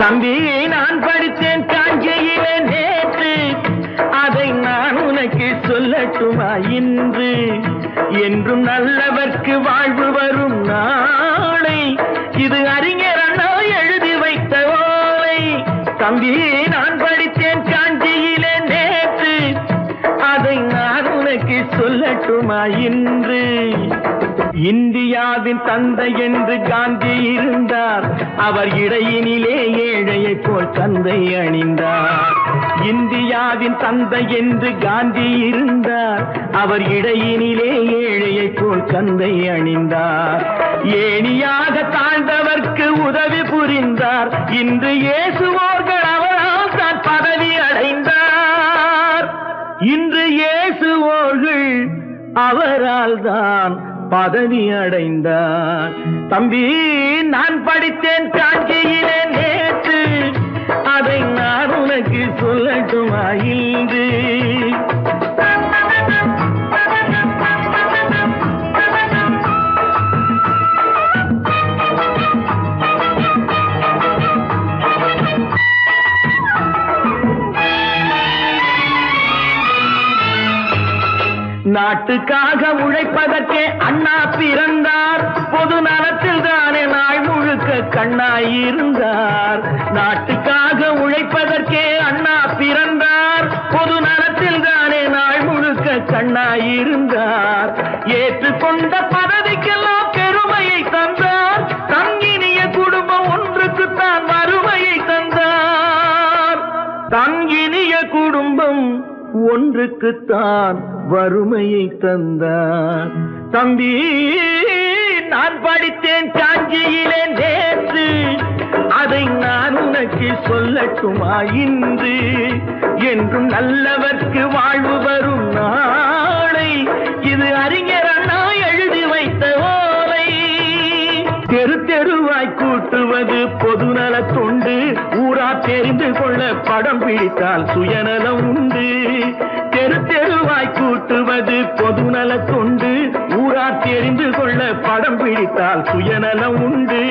தம்பி நான் படித்தேன் காஞ்சியிலே நேற்று, அதை நான் உனக்கு சொல்லட்டுமா இன்று? என்றும் நல்லவர்க்கு வாழ்வு வரும் நாளை, இது அறிஞர் அண்ணா எழுதி வைத்த ஓலை. தம்பி நான் படித்தேன் காஞ்சியிலே நேற்று, அதை நான் உனக்கு சொல்லட்டுமா இன்று? இந்தியாவின் தந்தை என்று காந்தி இருந்தார், அவர் இடையினிலே ஏழையை போல் தந்தை அணிந்தார். இந்தியாவின் தந்தை என்று காந்தி இருந்தார், அவர் இடையினிலே ஏழையை போல் தந்தை அணிந்தார். ஏணியாக தாழ்ந்தவர்க்கு உதவி புரிந்தார், இன்று இயேசுவோர்கள் அவரால் தான் பதவி அடைந்தார். இன்று இயேசுவோர்கள் அவரால் தான் பதவி அடைந்தார். தம்பி நான் படித்தேன் காஞ்சியிலே நேற்று, அதை நான் உனக்கு சொல்லட்டுமா இன்று? நாட்டுக்காக உழைப்பதற்கே அண்ணா பிறந்தார், பொது நலத்தில் தானே நாள் முழுக்க கண்ணாயிருந்தார். நாட்டுக்காக உழைப்பதற்கே அண்ணா பிறந்தார், பொது நலத்தில் தானே நாள் முழுக்க கண்ணாயிருந்தார். ஏற்றுக்கொண்ட பதவிக்கெல்லாம் பெருமையை தந்தார், தங்கினிய குடும்பம் ஒன்றுக்குத்தான் வறுமையை தந்தார். தங்கினிய குடும்பம் ஒன்றுக்குத்தான் வறுமையை தந்தார். தம்பி நான் படித்தேன் காஞ்சியிலே நேற்று, அதை நான் உனக்கு சொல்லட்டுமா இன்று? என்றும் நல்லவர்க்கு வாழ்வு வரும் நாளை, இது அறிஞர் அண்ணா எழுதி வைத்த ஓலை. தெரு தெருவாய் கூட்டுவது பொதுநல தொண்டு, ஊரா தெரிந்து கொள்ள படம் பிடித்தால் சுயநலம் உண்டு. தெரு தெருவாய் கூட்டுவது பொதுநல தொண்டு, ஊரா தெரிந்து கொள்ள படம் பிடித்தால் சுயநலம் உண்டு.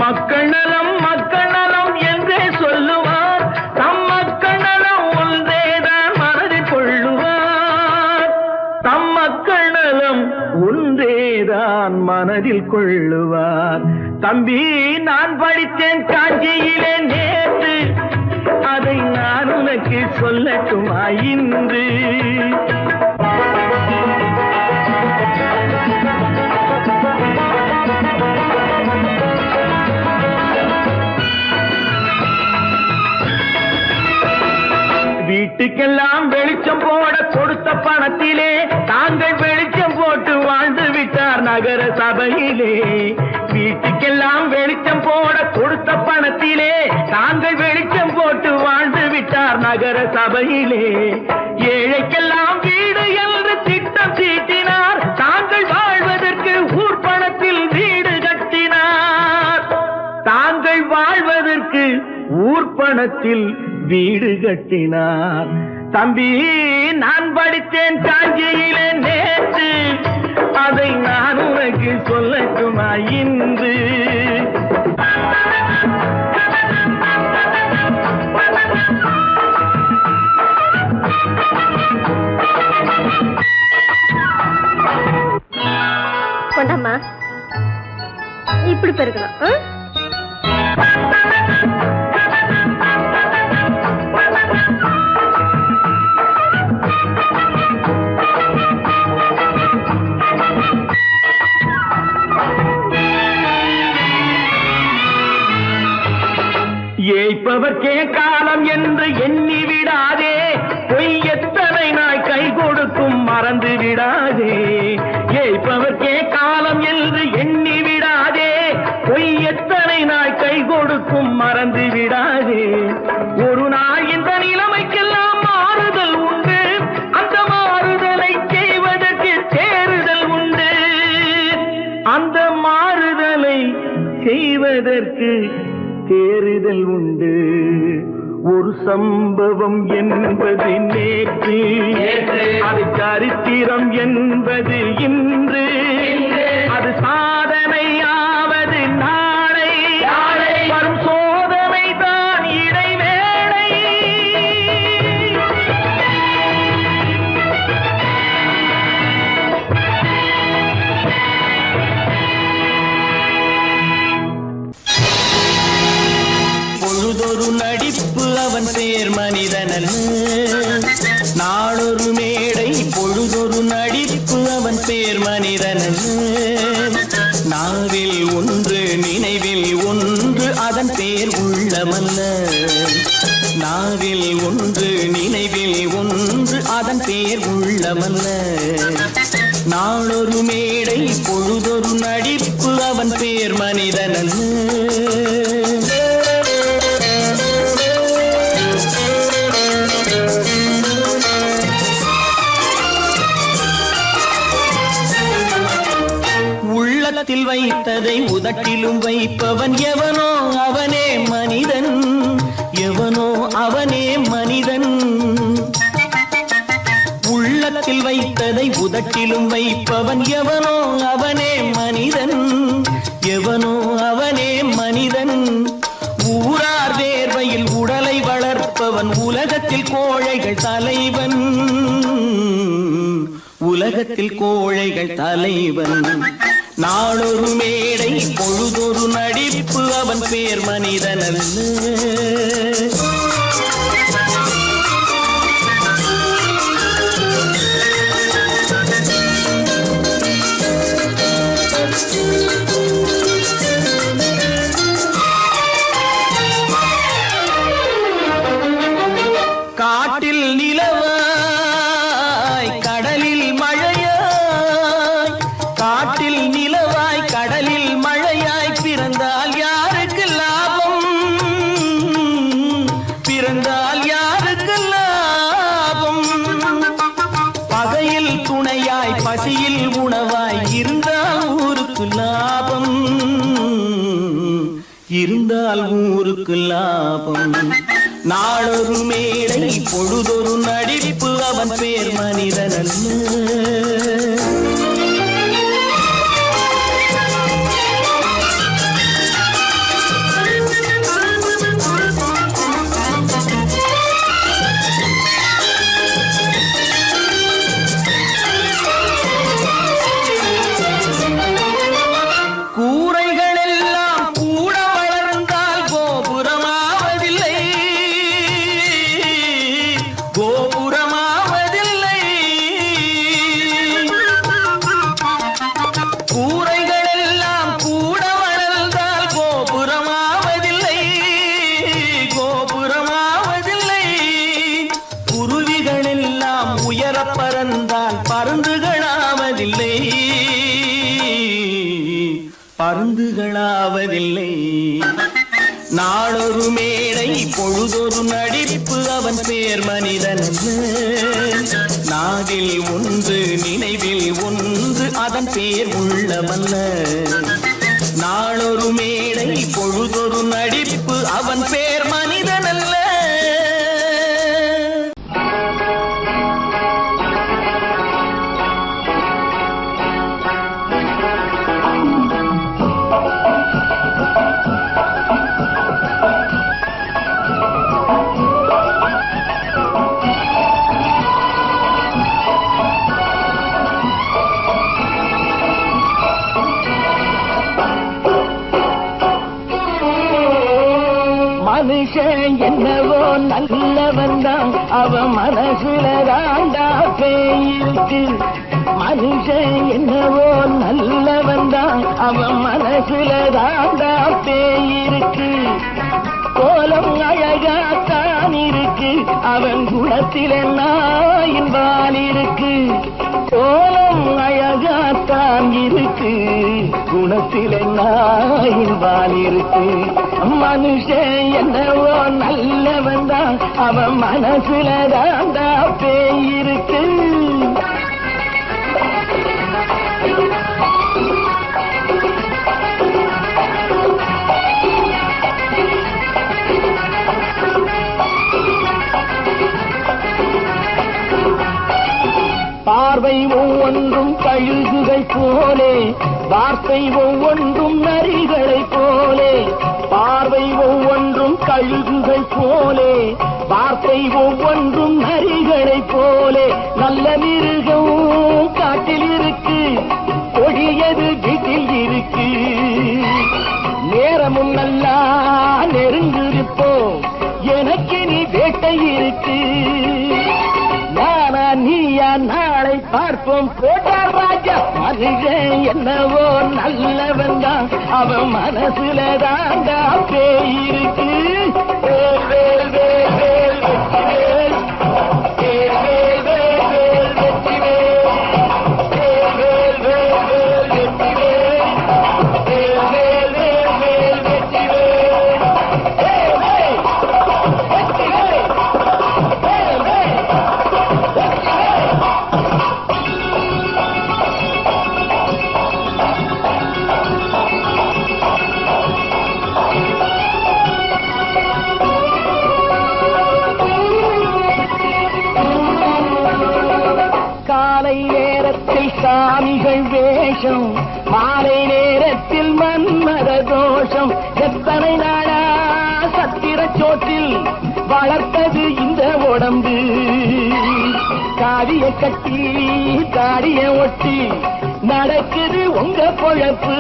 மக்கள் நலம் என்றே சொல்லுவார், தம் மக்கள் நலம் ஒன்றேதான் மனதில் கொள்ளுவார். தம் மக்கள் நலம் ஒன்றேதான் மனதில் கொள்ளுவார். தம்பி நான் படித்தேன் காஞ்சியிலே நேற்று, அதை நான் உனக்கு சொல்லட்டுமா இன்று? வீட்டுக்கெல்லாம் வெளிச்சம் போட கொடுத்த பணத்திலே தாங்கள் வெளிச்சம் போட்டு வாழ்ந்து விட்டார் நகர சபையிலே. வீட்டுக்கெல்லாம் வெளிச்சம் போட கொடுத்த பணத்திலே தாங்கள் வெளிச்சம் போட்டு வாழ்ந்து விட்டார் நகர சபையிலே. ஏழைக்கெல்லாம் வீடு என்று திட்டம் தீட்டினார், தாங்கள் வாழ்வதற்கு ஊர் பணத்தில் வீடு கட்டினார். தாங்கள் வாழ்வதற்கு ஊர் பணத்தில் வீடு கட்டினார். தம்பி நான் படித்தேன் காஞ்சியிலே நேற்று, அதை நான் உனக்கு சொல்லட்டுமா இன்று? கொண்டாமா இப்படி பெருக்கணும். ஏய்ப்பவர்க்கே காலம் என்று எண்ணி விடாதே, பொய் எத்தனை நாய் கை கொடுக்கும் மறந்து விடாதே. ஏய்ப்பவர்க்கே காலம் என்று எண்ணி விடாதே, பொய் எத்தனை நாய் கை கொடுக்கும் மறந்து விடாதே. ஒரு நாள் இந்த நிலைமைக்கெல்லாம் மாறுதல் உண்டு, அந்த மாறுதலை செய்வதற்கு தேறுதல் உண்டு. அந்த மாறுதலை செய்வதற்கு தேறுதல் உண்டு. ஒரு சம்பவம் என்பது நேற்று, அது சரித்திரம் என்பது இன்று, அது சாதனையாவது நாளை. வரும் சோதனை பேர் மனிதன் நாவில் ஒன்று நினைவில் ஒன்று அதன் பேர் உள்ளமல்ல நாவில் ஒன்று நினைவில் ஒன்று அதன் பேர் உள்ளமல்ல நாளொரு மேடை பொழுதொரு நடிப்பு அவன் பேர் மனிதன் உள்ளத்தில் வைத்ததை உதட்டிலும் வைப்பவன் எவனோ அவனே மனிதன் எவனோ அவனே மனிதன் உள்ளத்தில் வைத்ததை உதட்டிலும் வைப்பவன் எவனோ அவனே மனிதன் எவனோ அவனே மனிதன் ஊரார் வேர்வையில் உடலை வளர்ப்பவன் உலகத்தில் கோழைகள் தலைவன் உலகத்தில் கோழைகள் தலைவன் நாளொரு மேடை பொழுதொரு நடிப்பு அவன் பேர் மனிதன் காட்டில் நிலவாய் கடலில் மழையாய் காட்டில் நிலவாய் கடலில் மழையாய் பிறந்தால் யாருக்கு லாபம் பிறந்தால் யாருக்கு லாபம் பகையில் துணையாய் பசியில் உணவாய் இருந்தால் ஊருக்கு லாபம் இருந்தால் ஊருக்கு லாபம் நாளொரு மேடை பொழுதொரு நடிப்பு அவன் பேர் மனிதன் பறந்தால் பருந்துகளாவதில்லை பருந்துகளாவதில்லை நாளொரு மேடை பொழுதொரு நடிப்பு அவன் பேர் மனிதன் நாவில் ஒன்று நினைவில் ஒன்று அதன் பேர் உள்ளமல்ல நாளொரு மேடை பொழுதொரு நடிப்பு அவன் பேர் மனிதன் அல்ல மனுஷன் என்னவோ நல்லவன் தான் அவன் மனசுல தாண்டா பேயிருக்கு மனுஷன் என்னவோ நல்லவன் தான் அவன் மனசுல தாண்டா பேயிருக்கு கோலம் அழகாத்தான் இருக்கு அவன் குணத்தில நாயின் வால் இருக்கு கோலம் அழகாத்தான் இருக்கு குணத்தில நாயின் வால் இருக்கு மனுஷன் என்னவோ நல்லவன் தான் அவன் மனசுல தாண்டா பேயிருக்கு பார்வை ஒவ்வொன்றும் கழுகுகள் போலே வார்த்தை ஒவ்வொன்றும் நரிகளை போலே பார்வை ஒவ்வொன்றும் கழுகுகள் போலே வார்த்தை ஒவ்வொன்றும் நரிகளை போலே நல்ல மிருகம் காட்டில் இருக்கு கொடியது வீட்டில் இருக்கு நேரமும் நல்லா நெருங்கிருப்போம் எனக்கு நீ வேட்டை இருக்கு நானா நீயா நாளை பார்ப்போம் போட்டார் ராஜா மனுஷன் என்னவோ நல்லவன் தான், அவன் மனசுல தாண்டா பேயிருக்கு. வேல் வேல் வேல் வேல் வெற்றிவேல், வேல் வேல் வேல் வேல் வெற்றிவேல், வேல் வேல் வேல் வேல் வெற்றிவேல், வேல் வேல் வேல் வேல் வெற்றிவேல், வேல் வேல் வெற்றிவேல், வேல் வேல் வெற்றிவேல். காலை நேரத்தில் சாமிகள் வேஷம், மாலை நேரத்தில் மன்மத தோஷம். எத்தனை நாளா சத்திர சோற்றில் வளர்த்தது இந்த உடம்பு. காவிய கட்டி தாடிய ஒட்டி நடக்குது உங்க பொழப்பு.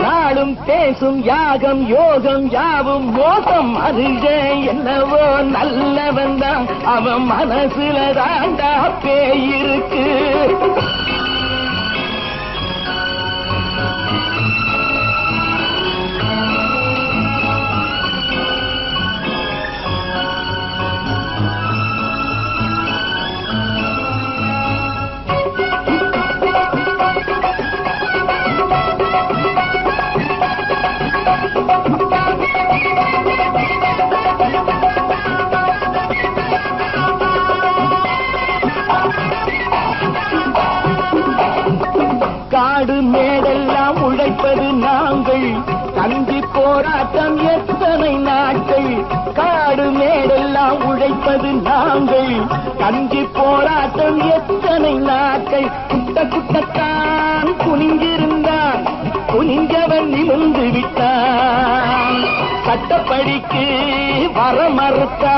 நாளும் பேசும் யாகம் யோகம் யாவும் மோசம். மனுஷன் என்னவோ நல்லவன் தான், அவன் மனசுல தாண்டா பேயிருக்கு. காடு மேடெல்லாம் உழைப்பது நாங்கள், கஞ்சி போராட்டம் எத்தனை நாட்கள். காடு மேடெல்லாம் உழைப்பது நாங்கள், கஞ்சி போராட்டம் எத்தனை நாட்கள். குட்ட குட்டத்தான் குனிஞ்சிருந்தான், குனிஞ்சவன் நிமிர்ந்து விட்டான். சட்டப்படிக்கு வர மறுத்தா,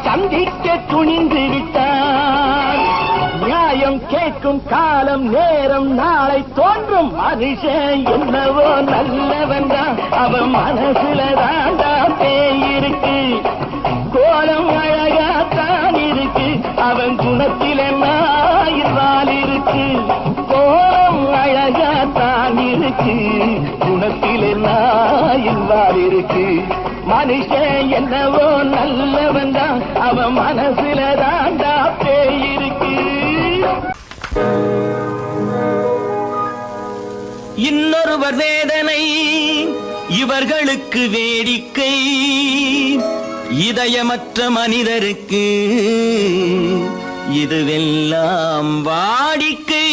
சந்திக்க துணிந்து விட்டான். நியாயம் கேட்கும் காலம் நேரம் நாளை தோன்றும். மனுஷன் என்னவோ நல்லவன் தான், அவன் மனசுல தாண்டா பேயிருக்கு. கோலம் அழகாத்தான் இருக்கு, அவன் குணத்தில் என்னாயிரால் இருக்கு. கோலம் அழகாத்தான் இருக்கு, குணத்தில் என்னாயிரால் இருக்கு. மனுஷன் என்னவோ நல்லவன் தான், அவன் மனசுல தாண்டா பேயிருக்கு. இன்னொருவர் வேதனை இவர்களுக்கு வேடிக்கை, இதயமற்ற மனிதருக்கு இதுவெல்லாம் வாடிக்கை.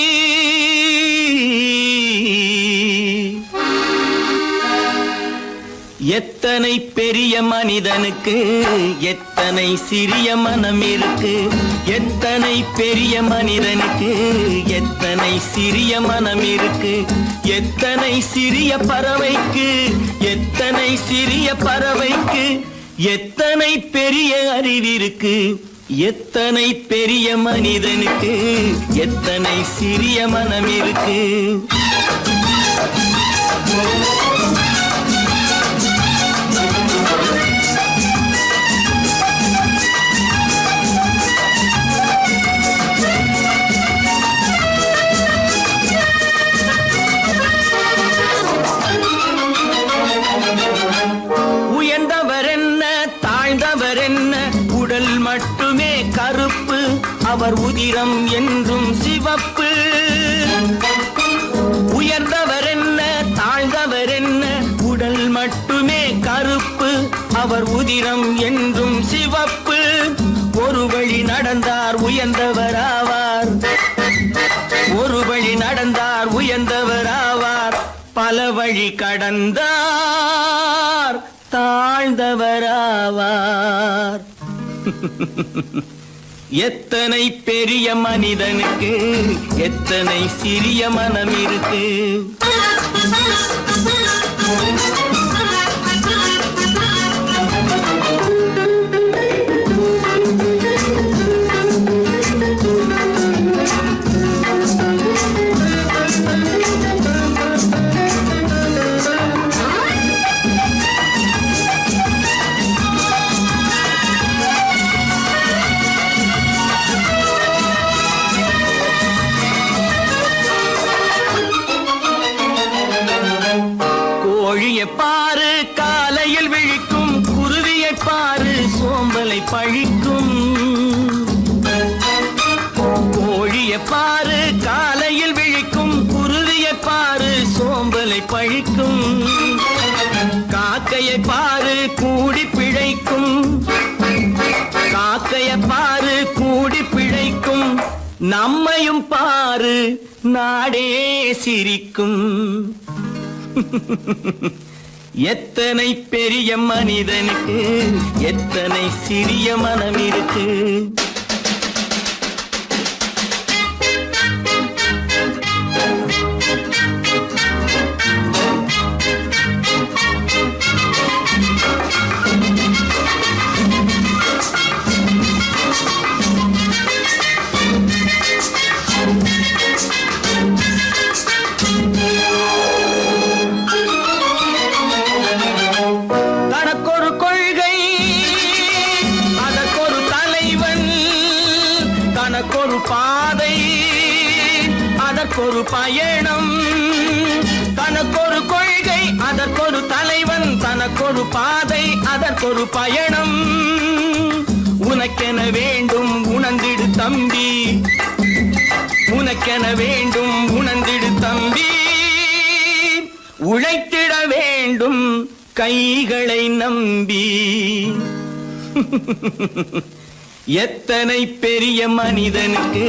எத்தனை பெரிய மனிதனுக்கு எத்தனை சிறிய மனம் இருக்கு. எத்தனை பெரிய மனிதனுக்கு எத்தனை சிறிய மனம் இருக்கு. எத்தனை சிறிய பறவைக்கு எத்தனை சிறிய பறவைக்கு எத்தனை பெரிய அறிவிருக்கு. எத்தனை பெரிய மனிதனுக்கு எத்தனை சிறிய மனம் இருக்கு. உயர்ந்தவர் என்ன தாழ்ந்தவர் என்ன, உடல் மட்டுமே கருப்பு, அவர் உதிரம் என்றும் சிவப்பு. உயர்ந்தவர் என்ன தாழ்ந்தவர் என்ன, உடல் மட்டுமே கருப்பு, அவர் உதிரம் என்றும் சிவப்பு. ஒரு வழி நடந்தார் உயர்ந்தவராவார், ஒரு வழி நடந்தார் உயர்ந்தவராவார். பல வழி கடந்தார் தாழ்ந்தவராவார். எத்தனை பெரிய மனிதனுக்கு எத்தனை சிறிய மனம் இருக்கு. பாரு காலையில் விழிக்கும், குருவியை பாரு சோம்பலை பழிக்கும், காக்கையை பாரு கூடி பிழைக்கும், காக்கையை பாரு கூடி பிழைக்கும், நம்மையும் பாரு நாடே சிரிக்கும். எத்தனை பெரிய மனிதனுக்கு எத்தனை சிறிய மனம் இருக்கு. தனக்கொரு கொள்கை அதற்கொரு தலைவன், தனக்கொரு பாதை அதற்கொரு பயணம், தனக்கொரு கொள்கை அதற்கொரு தலைவன், தனக்கொரு பாதை அதற்கொரு பயணம். உனக்கென வேண்டும் உணர்ந்திடு தம்பி, உனக்கென வேண்டும் உணர்ந்திடு தம்பி, உழைத்திட வேண்டும் கைகளை நம்பி. எத்தனை பெரிய மனிதனுக்கு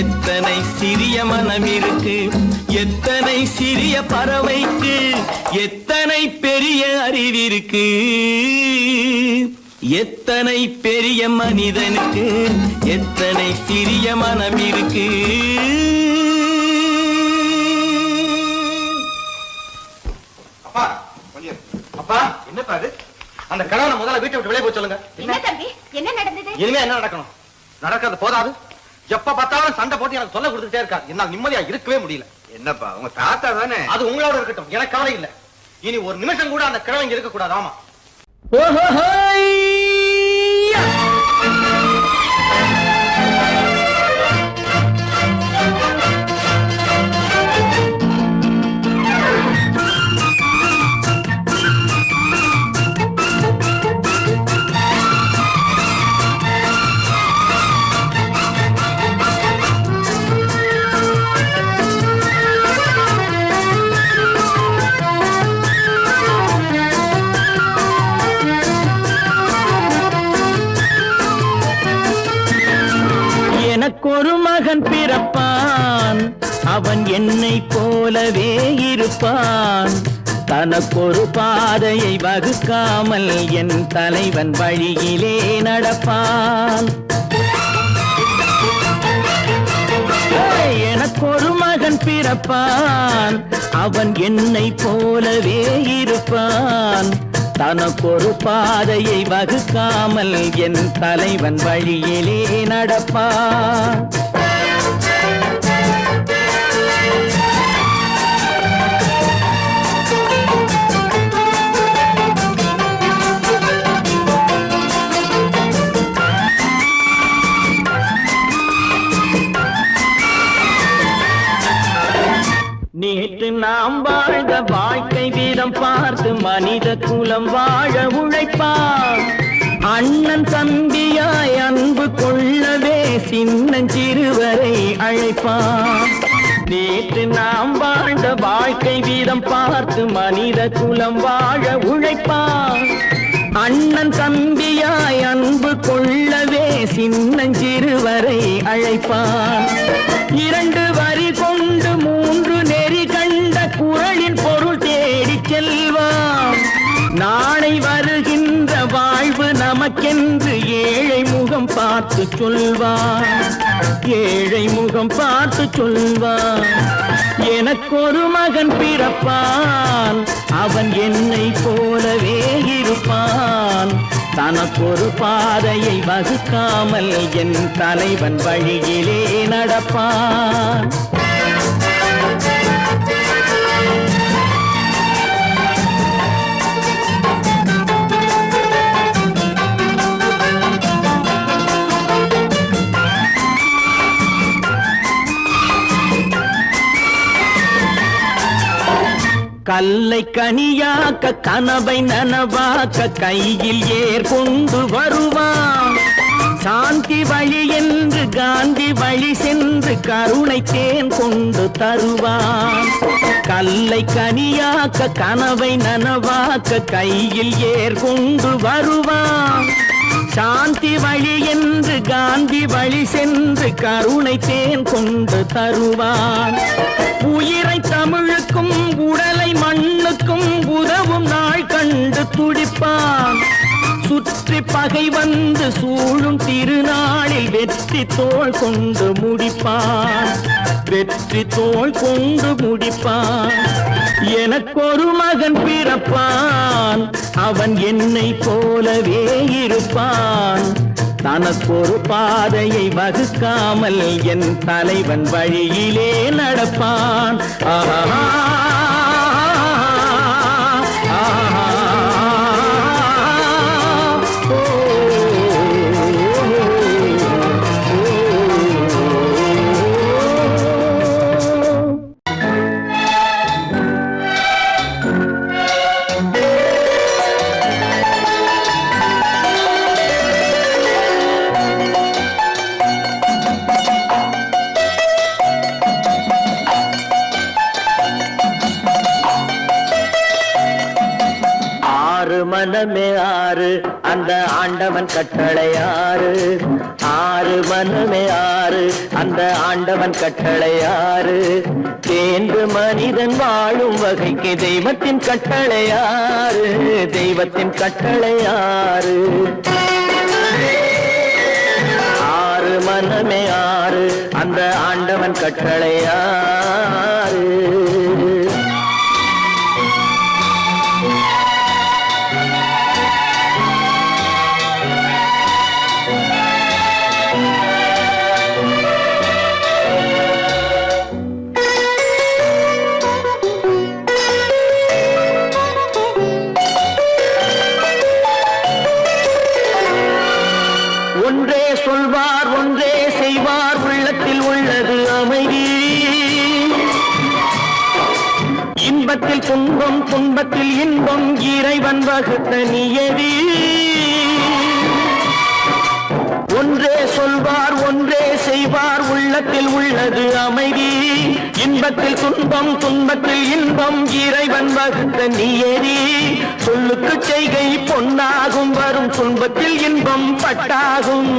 எத்தனை சிறிய மனம் இருக்கு, எத்தனை சிறிய பறவைக்கு எத்தனை பெரிய அறிவிருக்கு. எத்தனை பெரிய மனிதனுக்கு எத்தனை சிறிய மனம் இருக்கு. அப்பா கொஞ்சம். அப்பா என்னப்பா அது? அந்த கணவனை முதல்ல வீட்டை விட்டு வெளியே போய் சொல்லுங்க. என்ன தம்பி, என்ன நடந்தது? இனிமே என்ன நடக்கணும்? நடக்கிறது போதாது, எப்ப பார்த்தாலும் சண்டை போட்டு எனக்கு சொல்ல கொடுத்துட்டே இருக்கா. என்னால் நிம்மதியா இருக்கவே முடியல. என்னப்பா உங்க தாத்தா தானே? அது உங்களோட இருக்கட்டும், எனக்கு கவலை இல்லை. இனி ஒரு நிமிஷம் கூட அந்த கிழவன் இங்க இருக்க கூடாது. ஆமா. எனக்கொரு மகன் பிறப்பான், அவன் என்னை போலவே இருப்பான், தனக்கொரு பாதையை வகுக்காமல் என் தலைவன் வழியிலே நடப்பான். எனக்கொரு மகன் பிறப்பான், அவன் என்னை போலவே இருப்பான், தனக்கொரு பாதையை வகுக்காமல் என் தலைவன் வழியிலே நடப்பான். நேற்று நாம் வாழ்ந்த வாழ்க்கை வீதம் பார்த்து மனித குலம் வாழ உழைப்பான், அண்ணன் தம்பியாய் அன்பு கொள்ளவே சின்னஞ்சிறுவரை அழைப்பான். நேற்று நாம் வாழ்ந்த வாழ்க்கை வீதம் பார்த்து மனித குலம் வாழ உழைப்பான், அண்ணன் தம்பியாய் அன்பு கொள்ளவே சின்னஞ்சிறுவரை அழைப்பான். இரண்டு வரி கொண்டு மூன்று நெறி கண்ட குறளின் பொருள் தேடி செல்வான், நாளை வருகின்ற வாழ்வு நமக்கென்று ஏழை முகம் பார்த்து சொல்வான், ஏழை முகம் பார்த்து சொல்வான். எனக்கொரு மகன் பிறப்பான், அவன் என்னை போலவே இருப்பான், தனக்கொரு பாதையை வகுக்காமல் என் தலைவன் வழியிலே நடப்பான். கல்லை கனியாக்க கனவை நனவாக்க கையில் ஏர் கொண்டு வருவான், சாந்தி வழி என்று காந்தி வழி சென்று கருணை தேன் கொண்டு தருவான். கல்லை கனியாக்க கனவை நனவாக்க கையில் ஏர் கொண்டு வருவான். சாந்தி வழி என்று காந்தி வழி சென்று கருணை தேன் கொண்டு தருவான். உயிரை தமிழுக்கும் உடலை மண்ணுக்கும் உதவும் நாள் கண்டு துடிப்பான். சுற்றி பகை வந்து சூழும் திருநாளில் வெற்றி தோள் கொண்டு முடிப்பான். வெற்றி தோள் கொண்டு முடிப்பான். எனக்கொரு மகன் பிறப்பான், அவன் என்னை போலவே இருப்பான். தனக்கொரு பாதையை வகுக்காமல் என் தலைவன் வழியிலே நடப்பான். ஆஹா மனமே ஆறு அந்த ஆண்டவன் கட்டளை ஆறு. ஆறு மனமே ஆறு அந்த ஆண்டவன் கட்டளை ஆறு. தேர்ந்து மனிதன் வாழும் வகைக்கு தெய்வத்தின் கட்டளை ஆறு. தெய்வத்தின் கட்டளை ஆறு. ஆறு மனமே ஆறு அந்த ஆண்டவன் கட்டளை ஆறு. ஒன்றே சொல்வார் ஒன்றே செய்வார், உள்ளத்தில் உள்ளது அமைதி. இன்பத்தில் துன்பம் துன்பத்தில் இன்பம் இறைவன் வகுத்த நியதி. ஒன்றே சொல்வார் ஒன்றே செய்வார், உள்ளத்தில் உள்ளது அமைதி. இன்பத்தில் துன்பம் துன்பத்தில் இன்பம் இறைவன் வகுத்த நியதி. சொல்லுக்கு செய்கை பொன்னாகும், வரும் துன்பத்தில் இன்பம் பட்டாகும்.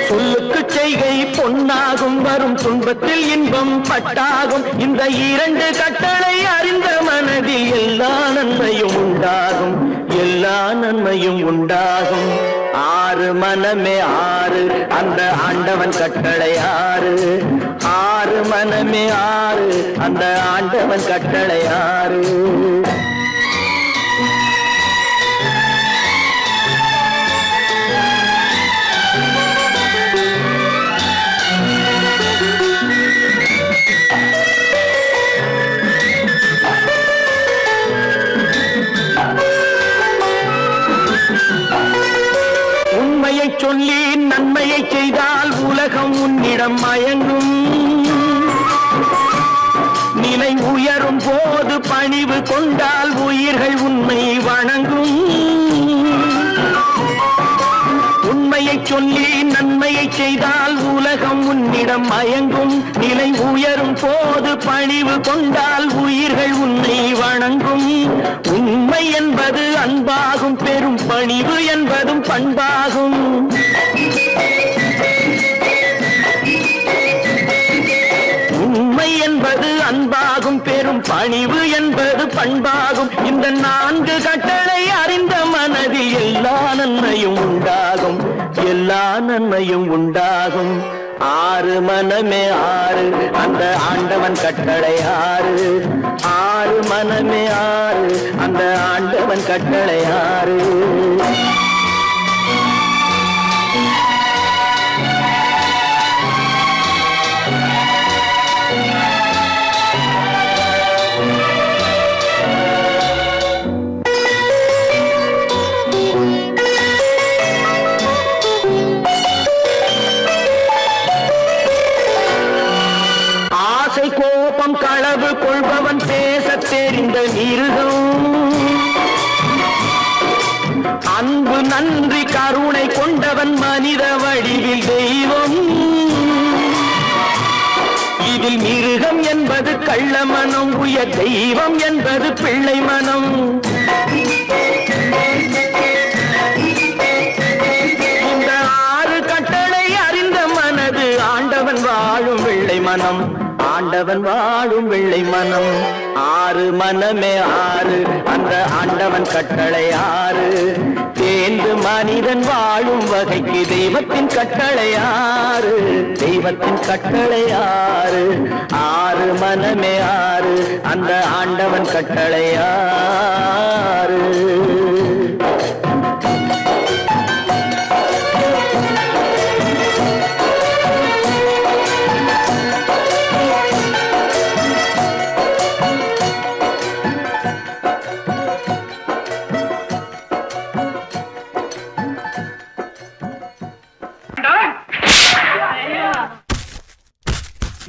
சொல்லுக்கு செய்கை பொன்னாகும், வரும் துன்பத்தில் இன்பம் பட்டாகும். இந்த இரண்டு கட்டளை அறிந்த மனதில் எல்லா நன்மையும் உண்டாகும். எல்லா நன்மையும் உண்டாகும். ஆறு மனமே ஆறு அந்த ஆண்டவன் கட்டளை ஆறு. ஆறு மனமே ஆறு அந்த ஆண்டவன் கட்டளை ஆறு. உண்மையை சொல்லி நன்மையை செய்தால் உலகம் உன்னிடம் மயங்கும். நிலை உயரும் போது பணிவு கொண்டால் உயிர்கள் உன்னை வணங்கும். உண்மையை சொல்லி நன்மையை செய்தால் உலகம் உன்னிடம் மயங்கும். நிலை உயரும் போது பணிவு கொண்டால் உயிர்கள் உன்னை வணங்கும். உண்மை என்பது அன்பாகும், பெரும் பணிவு என்பதும் பண்பாகும். உண்மை என்பது அன்பாகும், பெரும் பணிவு என்பது பண்பாகும். இந்த நான்கு கட்டளை அறிந்த மனதில் எல்லா நன்மையும் உண்டாகும். எல்லா நன்மையும் உண்டாகும். ஆறு மனமே ஆறு அந்த ஆண்டவன் கட்டளை ஆறு. ஆறு மனமே ஆறு அந்த ஆண்டவன் கட்டளை ஆறு. கோபம் களவு கொள்பவன் பேச தெரிந்த மிருகம். நன்றி கருணை கொண்டவன் மனித வடிவில் தெய்வம். இதில் மிருகம் என்பது கள்ள மனம், உயர் தெய்வம் என்பது பிள்ளை மனம். இந்த 6 கட்டளை அறிந்த மனது ஆண்டவன் வாழும் வெள்ளை மனம், ஆண்டவன் வாழும் வெள்ளை மனம். 6 மனமே 6, அந்த ஆண்டவன் கட்டளை 6. தேர்ந்து மனிதன் வாழும் வகைக்கு தெய்வத்தின் கட்டளை 6, தெய்வத்தின் கட்டளை 6. 6 மனமே 6, அந்த ஆண்டவன் கட்டளை 6.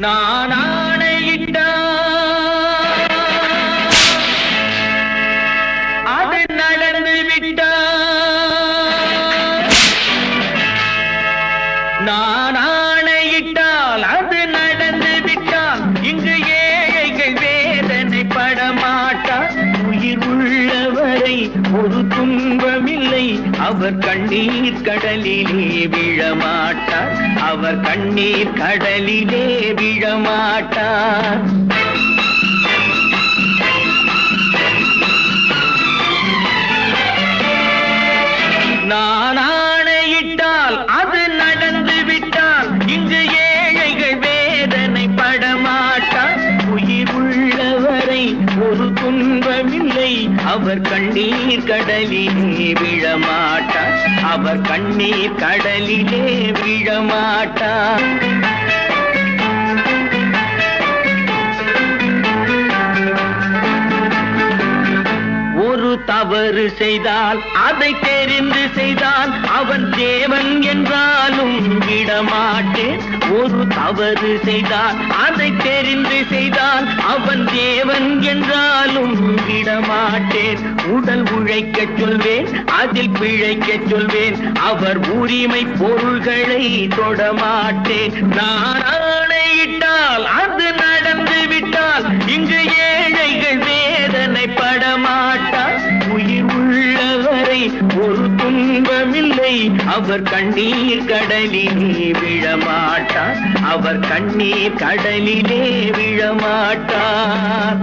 நான் ஆணையிட்டால் அது நடந்து விட்டால், நான் ஆணையிட்டால் அது நடந்து விட்டால், இங்கு ஏழைகள் வேதனைப்பட மாட்டார். உயிர் உள்ளவரை ஒரு துன்பமில்லை, அவர் கண்ணீர் கடலிலே விழமாட்டார், அவர் கண்ணீர் கடலிலே விழமாட்டார். நான் ஆணையிட்டால் அது நடந்து விட்டால், இங்கு ஏழைகள் வேதனைப்பட மாட்டார். உயிர் உள்ளவரை ஒரு துன்பமில்லை, அவர் கண்ணீர் கடலிலே விழமாட்டார், அவர் கண்ணீர் கடலிலே விழமாட்டார். ஒரு தவறு செய்தால் அதை தெரிந்து செய்தால் அவன் தேவன் என்றாலும் விடமாட்டேன். ஒரு தவறு செய்தால் அதை தெரிந்து செய்தால் அவன் தேவன் என்றாலும் விடமாட்டேன். உடல் உழைக்கச் சொல்வேன், அதில் பிழைக்கச் சொல்வேன், அவர் உரிமை பொருள்களை தொடமாட்டேன். நான் ஆணையிட்டால் அது நடந்து விட்டால், இங்கு ஏழைகள் வேதனைப்பட மாட்டார். உயிர் உள்ளவரை ஒரு துன்பமில்லை, அவர் கண்ணீர் கடலிலே விழமாட்டார், அவர் கண்ணீர் கடலிலே விழமாட்டார்.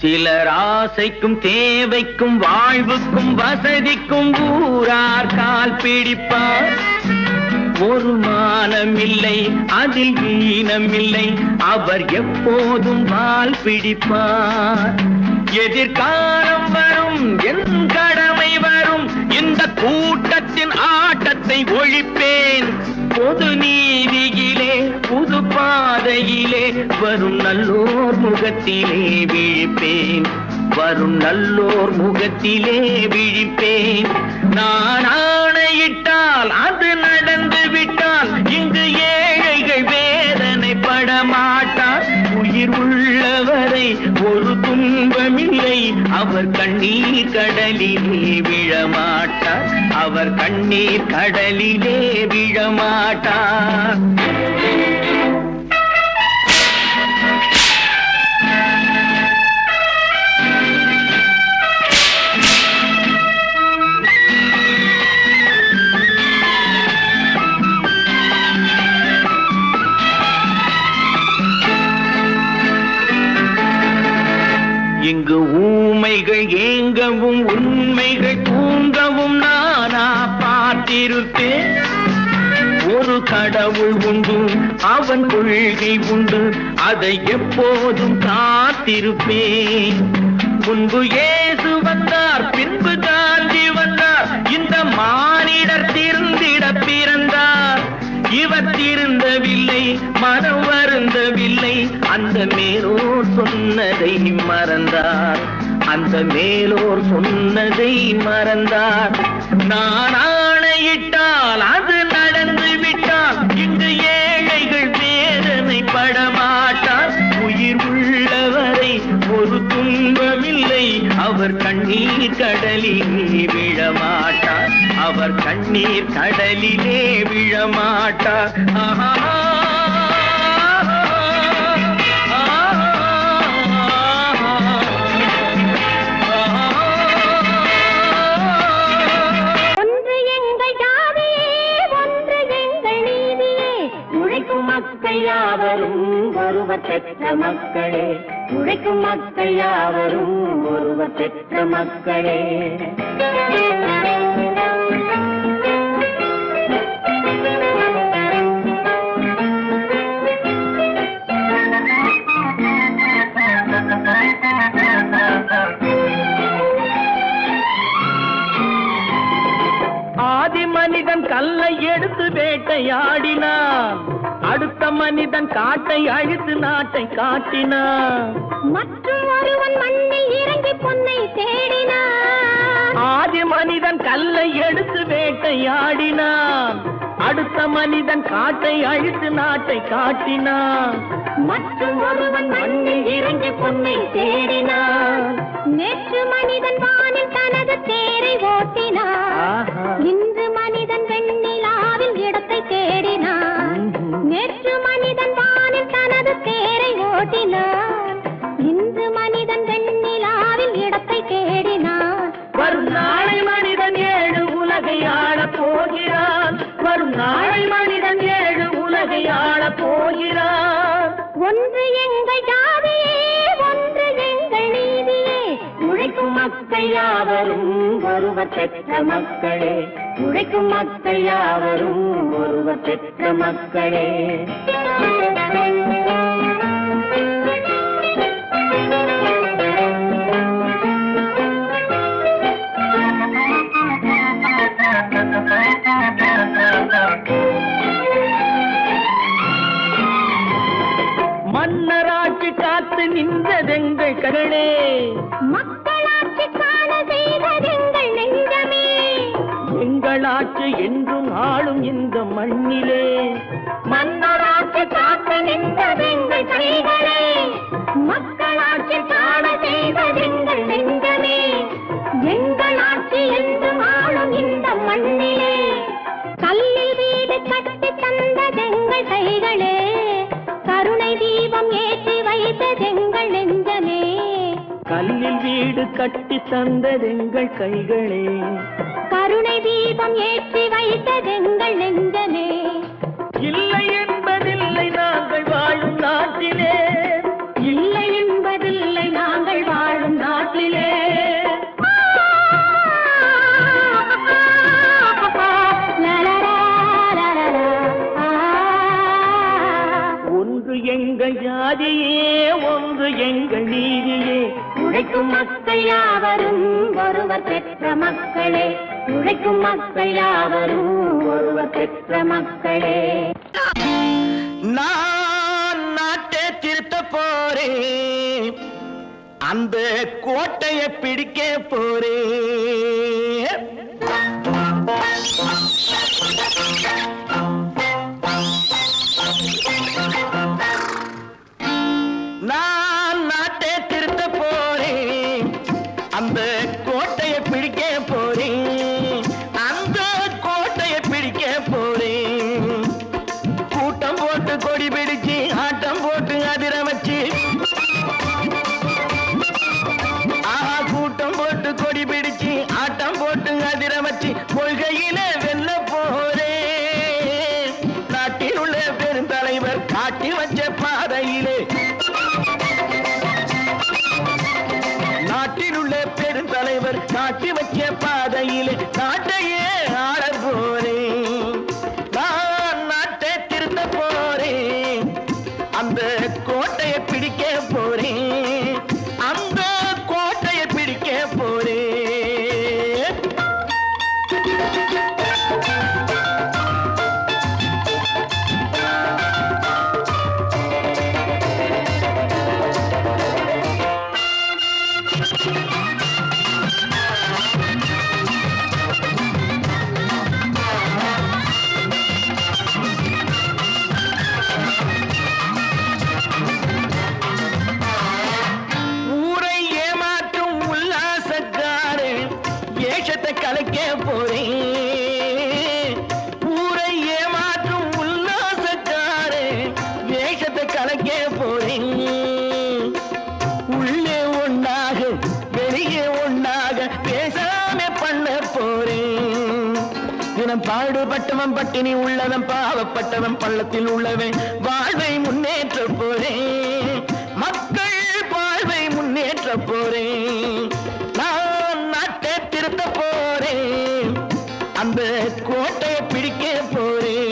சிலர் ஆசைக்கும் தேவைக்கும் வாழ்வுக்கும் வசதிக்கும் ஊரார் கால் பிடிப்பார். ஒரு மானமில்லை, அதில் ஈனமில்லை, அவர் எப்போதும் வால் பிடிப்பார். எதிர்காலம் வரும், என் கடமை வரும், இந்த கூட்டத்தின் ஆட்டத்தை ஒழிப்பேன். பொது நீதியிலே புது பாதையிலே வரும் நல்லோர் முகத்திலே விழிப்பேன், வரும் நல்லோர் முகத்திலே விழிப்பேன். நான் ஆணையிட்டால் அது நடந்து விட்டால், இங்கு ஏழைகள் வேதனைப்பட மாட்டார். உயிர் உள்ளவரை ஒரு துன்பமில்லை, அவர் கண்ணீர் கடலிலே விழமாட்டார், அவர் கண்ணீர் கடலிலே விழமாட்டார். இங்கு ஊமைகள் ஏங்கவும் உண்மைகள் தூங்கவும் நானா பார்த்திருப்பேன். ஒரு கடவுள் உண்டு, அவன் கொள்கை உண்டு, அதை எப்போதும் காத்திருப்பேன். முன்பு இயேசு வந்தார், பின்பு காந்தி வந்தார், இந்த மானிடர் திருந்திட பிறந்தார். இவர் திருந்தவில்லை, மனம் வருந்தவில்லை, அந்த மேலோர் சொன்னதை மறந்தார், அந்த மேலோர் சொன்னதை மறந்தார். நான் ஆணையிட்டால் அது நடந்து விட்டால் இங்கு ஏழைகள் வேதனை படமாட்டார். உயிர் உள்ளவரை ஒரு துன்பமில்லை, அவர் கண்ணீர் கடலிலே விழமாட்டார், அவர் கண்ணீர் கடலிலே விழமாட்டார். ஆஹா யாவரும் ஒருவர் பெற்ற மக்களே, உழைக்கும் மக்கள் யாவரும் ஒருவர் பெற்ற மக்களே. ஆதி மனிதன் கல்லை எடுத்து வேட்டையாடினான், அடுத்த மனிதன் காட்டை அழித்து நாட்டை காட்டினான். மற்றும் ஒருவன் மண்ணில் இறங்கி பொன்னை தேடினான். ஆதி மனிதன் கல்லை எடுத்து வேட்டையாடினான், அடுத்த மனிதன் காட்டை அழித்து நாட்டை காட்டினான். மற்றும் ஒருவன் மண்ணில் இறங்கி பொன்னை தேடினான். நேற்று மனிதன் வானில் தனது தேரை ஓட்டினான், இன்று மனிதன் வெண்ணிலாவில் இடத்தை தேடினான். நேற்று மனிதன் வானில் தனது தேரை ஓட்டினான், இன்று மனிதன் வெண்ணிலாவில் இடத்தை தேடினான். வரும் நாளை மனிதன் ஏழு உலகை ஆளப் போகிறான், வரும் நாளை மனிதன் ஏழு உலகை ஆளப் போகிறான். ஒன்று எங்கள் ஜாதியே, ஒன்று எங்கள் நீதியே, உழைக்கும் மக்கள் யாவரும் ஒருவர் பெற்ற மக்களே, உழைக்கும் மக்கள் யாவரும் ஒருவர் பெற்ற மக்களே. மன்னராட்சி காத்து நின்றதெங்கள் கரணே, மக்களாட்சி காண செய்ததெங்கள் நெஞ்சமே, எங்களாட்சி என்றும் ஆளும் இந்த மண்ணிலே. மன்னராட்சி காத்து நின்றதெங்கள் கைகளே, மக்களாட்சி காண செய்ததெங்கள் நெஞ்சமே, எங்களாட்சி என்றும் ஆளும் இந்த மண்ணிலே. கல்லில் வீடு கட்டி தந்ததெங்கள் கைகளே, கருணை தீபம் ஏற்றி வைத்ததெங்கள் நெஞ்சமே. கல்லில் வீடு கட்டி தந்ததெங்கள் கைகளே, கருணை தீபம் ஏற்றி வைத்ததெங்கள் நெஞ்சமே. இல்லை என்பதில்லை நாங்கள் வாழும் நாட்டிலே, இல்லை என்பதில்லை நாங்கள் வாழும் நாட்டிலே. ஒன்று எங்கள் ஜாதியே, ஒன்று எங்கள் நீதியே, உழைக்கும் மக்கள் யாவரும் ஒருவர் பெற்ற மக்களே, உழைக்கும் மக்கள் யாவரும் ஒருவர் பெற்ற மக்களே. நான் நாட்டை திருத்த போறேன், அந்த கோட்டையை பிடிக்க போறேன். நான் நாட்டை திருத்த போறேன், அந்த கோட்டையை பிடிக்க போறேன், அந்த கோட்டையை பிடிக்க போறேன். கூட்டம் போட்டு கொடி பிடிச்சு ஆட்டம் போட்டு அதிர வச்சு, கூட்டம் போட்டு கொடி பிடிச்சு ஆட்டம் போட்டு அதிர வச்சு கொள்கையில வெல்ல போறேன். நாட்டில் உள்ள பெருந்தலைவர் காட்டி வச்ச பாதையிலே, நாட்டில் உள்ள பெருந்தலைவர் காட்டி வச்ச பாதையிலே நாட்டையே ஆள போறேன். நான் நாட்டை திருத்த போறேன், அந்த கோட்டையை பிடிக்க போறேன், அந்த கோட்டையை கலைக்க போறேன். ஊரை ஏமாற்றும் உல்லாசக்காரே வேஷத்தை கலைக்க போறேன். உள்ளே ஒண்ணாக வெளியே ஒண்ணாக பேசாம பண்ண போறேன். தினம் பாடுபட்டவன் பட்டினி உள்ளவன் பாவப்பட்டவன் பள்ளத்தில் உள்ளவன் வாழ்வை முன்னேற்ற போறேன். மக்கள் வாழ்வை முன்னேற்ற போறேன். நான் நாட்டை திருத்த போறேன். அந்த கோட்டையை பிடிக்க போறேன்.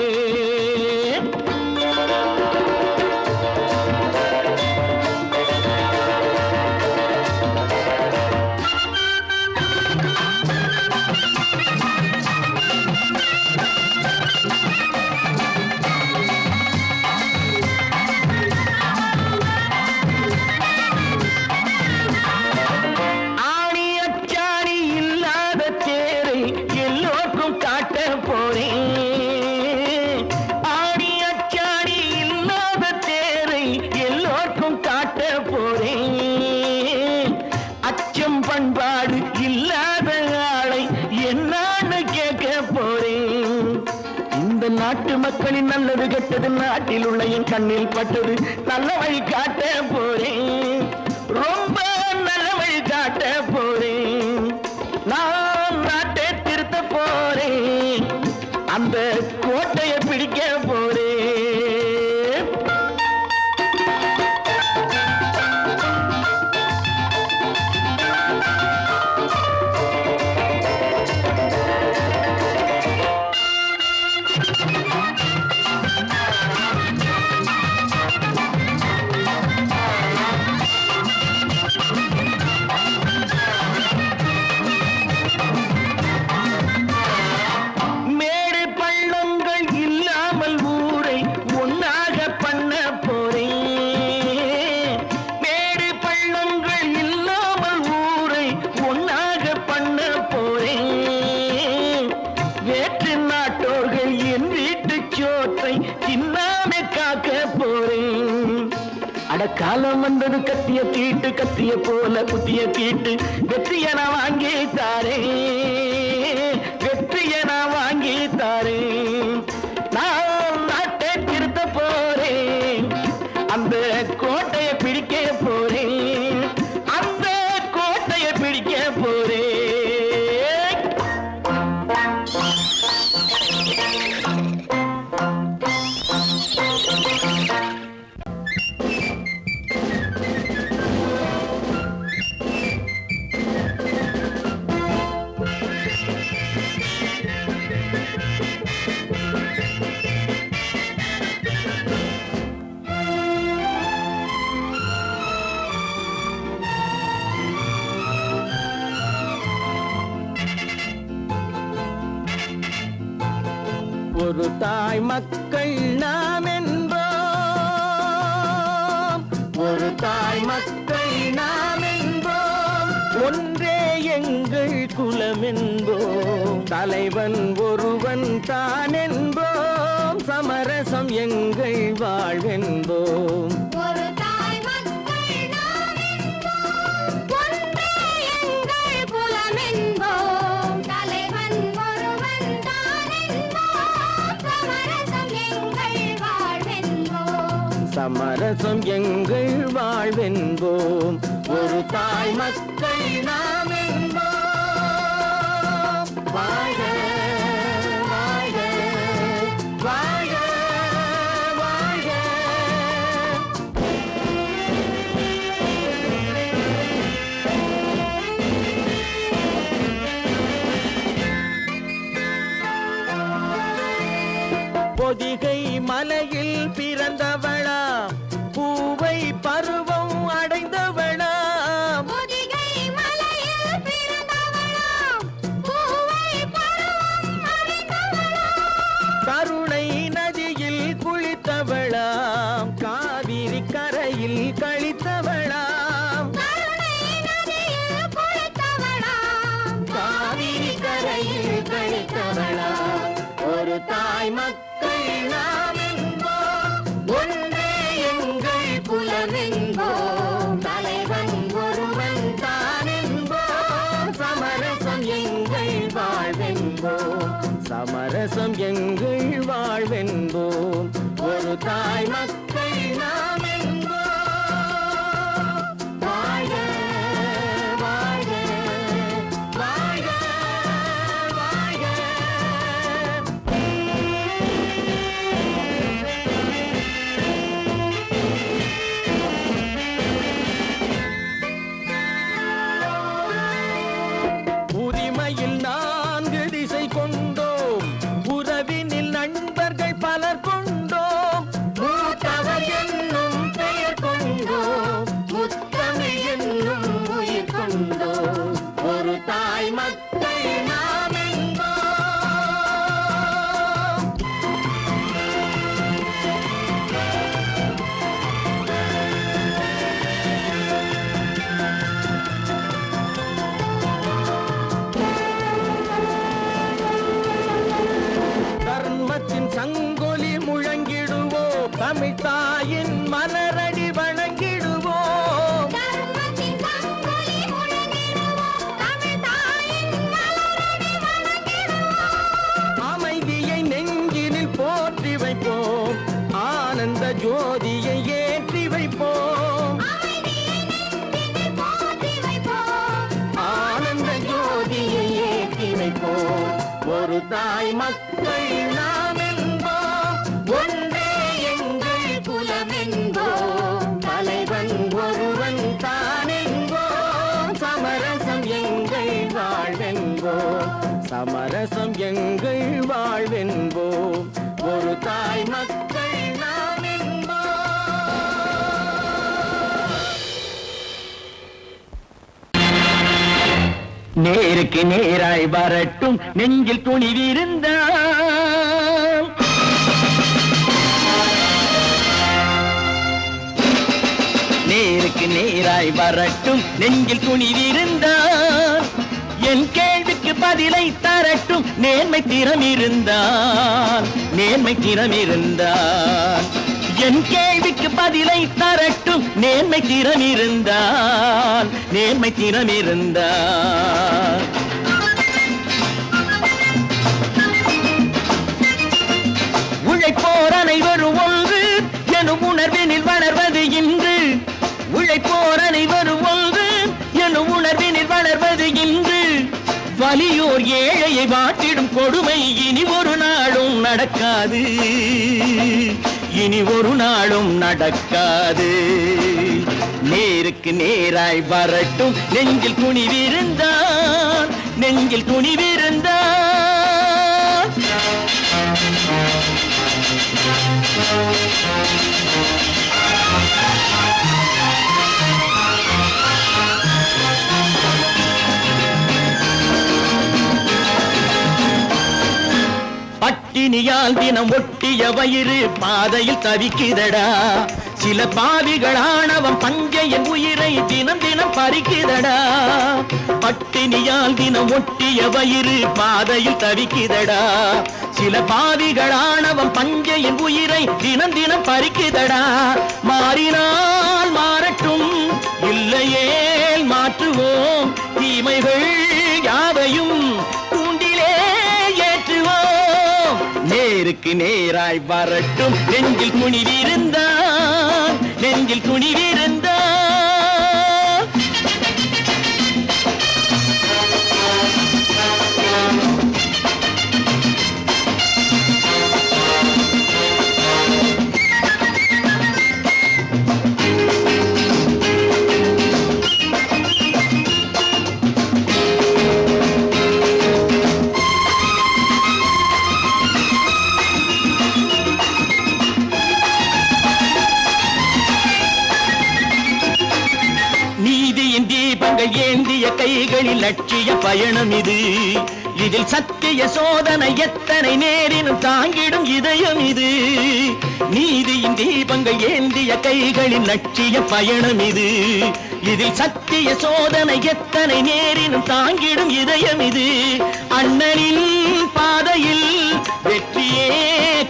ஆணி அச்சாணி இல்லாத தேரை எல்லோருக்கும் காட்ட போறேன். ஆணி அச்சாணி இல்லாத தேரை எல்லோருக்கும் காட்ட போறேன். அச்சம் பண்பாடு இல்லாத ஆளை என்னான்னு கேட்க போறேன். இந்த நாட்டு மக்களின் நல்லது கெட்டது நாட்டில் உள்ள என் கண்ணில் பட்டது நல்ல வழி காட்ட போறேன். ரொம்ப நல்ல வழி காட்ட போறேன். நான் நாட்டை திருத்த போறேன். அந்த கோட்டையை பிடிக்க போறேன். மேடு பள்ளங்கள் இல்லாமல் ஊரை ஒன்னாக பண்ண போறேன். மேடு பள்ளங்கள் இல்லாமல் ஊரை ஒன்னாக பண்ண போறேன். வேற்று நாட்டோர்கள் என் வீட்டு சோற்றை தின்னாம காக்க போறேன். அடக்காலம் வந்தது கத்திய தீட்டு கத்திய போல குத்திய தீட்டு வெற்றிய நான் வாங்கி தாரேன். வெற்றிய நான் வாங்கி தாரேன். நான் நாட்டை திருத்த போறேன். அந்த கோட்டையை பிடிக்க போறேன். அந்த கோட்டையை பிடிக்க போறேன். ஒரு தாய் மக்கள் நாம் என்போம். ஒரு தாய் மக்கள் நாம் என்போம். ஒன்றே எங்கள் குலம் என்போம். தலைவன் ஒருவன் தான் என்போம். சமரசம் எங்கள் வாழ்வென்போம். ஒரு தாய் மக்கள் நாம் என்போம். ஒன்றே எங்கள் குலம் என்போம். தலைவன் ஒருவன் தான் என்போம். சமரசம் எங்கள் வாழ்வென்போம். சமரசம் எங்கள் வாழ்வென்போம். ஒரு தாய் மக்கள் நாம் என்போம். வாழ்க வாழ்க வாழ்க வாழ்க. பொதிகை மலையில் பிறந்தவளா பூவை பருவம் அடைந்தவளா. பொதிகை மலையில் பிறந்தவளாம் பூவை பருவம் தாய் மக்கள் நாம் என்போம். வாழ வாழ வாழ வாழ. உரிமையில் 4 திசை கொண்டோம், உறவினில் நண்பர்கள் பலர் கொண்டோம், மூத்தவர் என்னும் பெயர் கொண்டோம், முத்தமிழ் என்னும் உயிர் கொண்டோம். ஒரு தாய் மக்கள் நாம் என்போம். தர்மத்தின் சங்கொலி முழங்கிடுவோம், தமிழ் தாயின் மலரடி வணங்கிடுவோம். தர்மத்தின் சங்கொலி முழங்கிடுவோம், தமிழ் தாயின் மலரடி வணங்கிடுவோம். அமைதியை நெஞ்சினில் போற்றி வைப்போம், ஆனந்த ஜோதியை ஏற்றி வைப்போம். அமைதியை நெஞ்சினில் போற்றி வைப்போம், ஆனந்த ஜோதியை ஏற்றி வைப்போம். ஒரு தாய் மக்கள் நாம் என்போம், ஒன்றே எங்கள் குலம் என்போம். தலைவன் ஒருவன் தான் என்போம், சமரசம் எங்கள் வாழ்வென்போம். சமரசம் எங்கள் வாழ்வென்போம். ஒரு தாய் மக்கள் நாம் என்போம். நேருக்கு நேராய் வரட்டும் நெஞ்சில் துணிவிருந்தால், நேருக்கு நேராய் வரட்டும் நெஞ்சில் துணிவிருந்தால், என் கேள்விக்கு பதிலை தரட்டும் நேர்மை திறம் இருந்தால், நேர்மை திறம் இருந்தால். என் கேள்விக்கு பதிலை தரட்டும் நேர்மை திறம் இருந்தால், நேர்மை திறம் இருந்தால். உழைப்போர் அனைவரும் ஒன்று எனும் உணர்வினில் வளர்வது இன்று, உழைப்போர் அனைவரும் ஒன்று எனும் உணர்வினில் வளர்வது இன்று. வலியோர் ஏழையை வாட்டிடும் கொடுமை இனி ஒரு நாளும் நடக்காது, இனி ஒரு நாளும் நடக்காது. நேருக்கு நேராய் வரட்டும் நெஞ்சில் துணிவிருந்தால், நெஞ்சில் துணிவிருந்தால். பட்டினியால் தினம் ஒட்டிய வயிறு பாதையில் தவிக்குதடா, சில பாவிகள் ஆணவம் பஞ்சையின் உயிரை தினம் தினம் பறிக்குதடா. பட்டினியால் தினம் ஒட்டிய வயிறு பாதையில் தவிக்குதடா, சில பாவிகள் ஆணவம் பஞ்சையின் உயிரை தினம் தினம் பறிக்குதடா. மாறினால் மாறட்டும், இல்லையேல் மாற்றுவோம், தீமைகள் யாவையும் கூண்டிலே ஏற்றுவோம். நேருக்கு நேராய் வரட்டும் நெஞ்சில் துணிவிருந்தால், நெஞ்சில் துணிவிருந்தால். நீதியின் தீபங்கள் ஏந்திய கைகளில் லட்சிய பயணம் இது, இதில் சத்திய சோதனை எத்தனை நேரினும் தாங்கிடும் இதயம் இது. நீதியின் தீபங்கள் ஏந்திய கைகளில் லட்சிய பயணம் இது, இதில் சத்திய சோதனை எத்தனை நேரினும் தாங்கிடும் இதயம் இது. அண்ணனின் பாதையில் வெற்றியே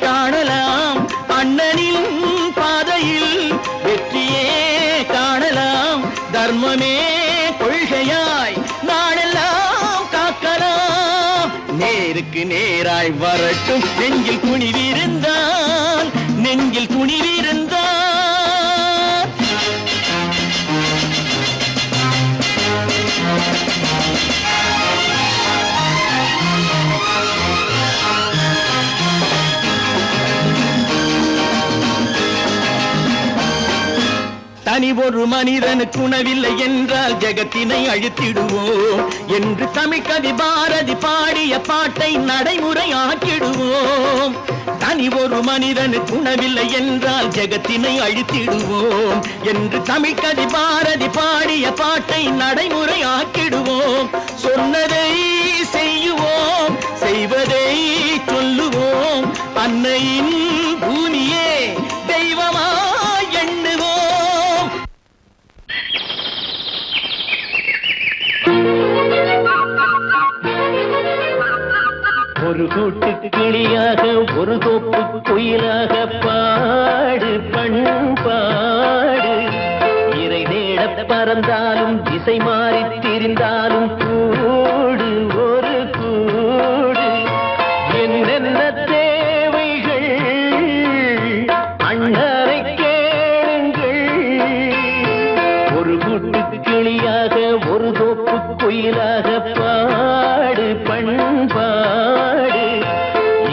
காணலாம், அண்ணனின் பாதையில் வெற்றியே காணலாம். தர்மமே கொள்கையாய் நாடெல்லாம் காக்கலாம். நேருக்கு நேராய் வரட்டும் நெஞ்சில் துணிவிருந்தால், நெஞ்சில் துணிவிருந்தார். தனி ஒரு மனிதனுக்கு உணவில்லை என்றால் ஜெகத்தினை அழித்திடுவோம் என்று தமிழ்கவி பாரதி பாடிய பாட்டை நடைமுறையாக்கிடுவோம். தனி ஒரு மனிதனுக்கு உணவில்லை என்றால் ஜெகத்தினை அழித்திடுவோம் என்று தமிழ்கவி பாரதி பாடிய பாட்டை நடைமுறையாக்கிடுவோம். சொன்னதை செய்யுவோம், செய்வதை சொல்லுவோம். அன்னையின் பூமியே தெய்வமா எண்ணுவோம். ஒரு கூட்டு கிளியாக ஒரு தோப்பு குயிலாக பாடு பண்பாடு. இறை தேட பறந்தாலும் திசை மாறி திரிந்தாலும் கூடு ஒரு கூடு. என்னென்ன தேவைகள் அண்ணரை கேளுங்கள். ஒரு கூட்டு கிளியாக ஒரு தோப்பு குயிலாக பாடு பண்பாடு.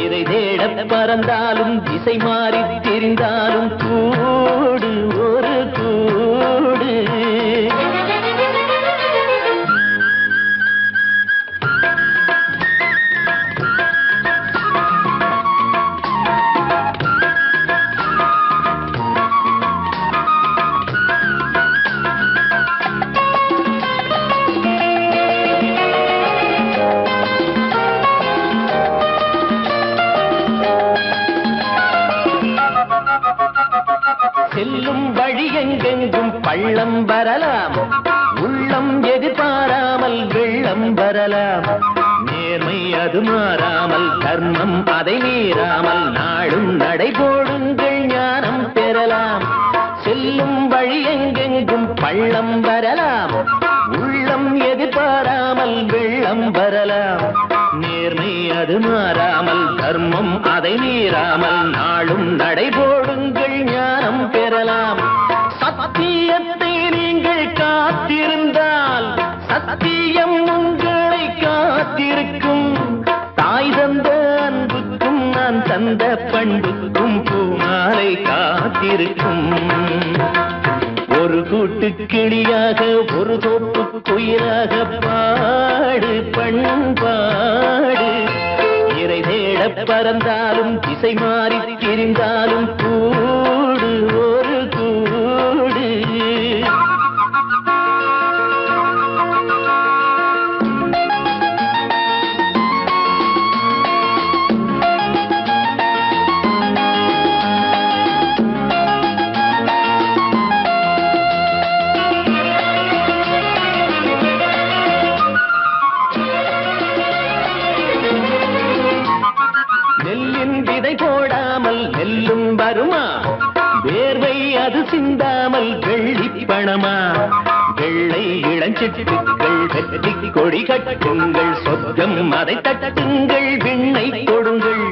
இறை தேட பறந்தாலும் திசை மாறி திரிந்தாலும் கூடு ஒரு கூடு. செல்லும் வழி எங்கெங்கும் பள்ளம் வரலாம், உள்ளம் எதிர்பாராமல் வெள்ளம் வரலாம். நேர்மை அது மாறாமல், தர்மம் அதை மீறாமல், நாளும் நடைபோடுங்கள் ஞானம் பெறலாம். செல்லும் வழி எங்கெங்கும் பள்ளம் வரலாம், உள்ளம் எதிர்பாராமல் வெள்ளம் வரலாம். நேர்மை அது மாறாமல், தர்மம் அதை மீறாமல், நாளும் நடைபோடுங்கள் ஞானம் பெறலாம். சத்தியத்தை நீங்கள் காத்திருந்தால் சத்தியம் உங்களை காத்திருக்கும். தாய் தந்த அன்புக்கும் நான் தந்த பண்புக்கும் பூமாலை காத்திருக்கும். ஒரு கூட்டு கிளியாக ஒரு தோப்பு குயிலாக பாடு பண்பாடு. இறை தேட பறந்தாலும் திசை மாறி திரிந்தாலும் கூடு ஒரு கூடு. நெல்லின் விதை போடாமல் நெல்லும் வருமா? வேர்வை அது சிந்தாமல் வெள்ளி பணமா? வெள்ளை இளஞ்சிட்டுக்கள் வெற்றி கொடி கட்டுங்கள், சொர்க்கம் அதை தட்டுங்கள், விண்ணை கொடுங்கள்.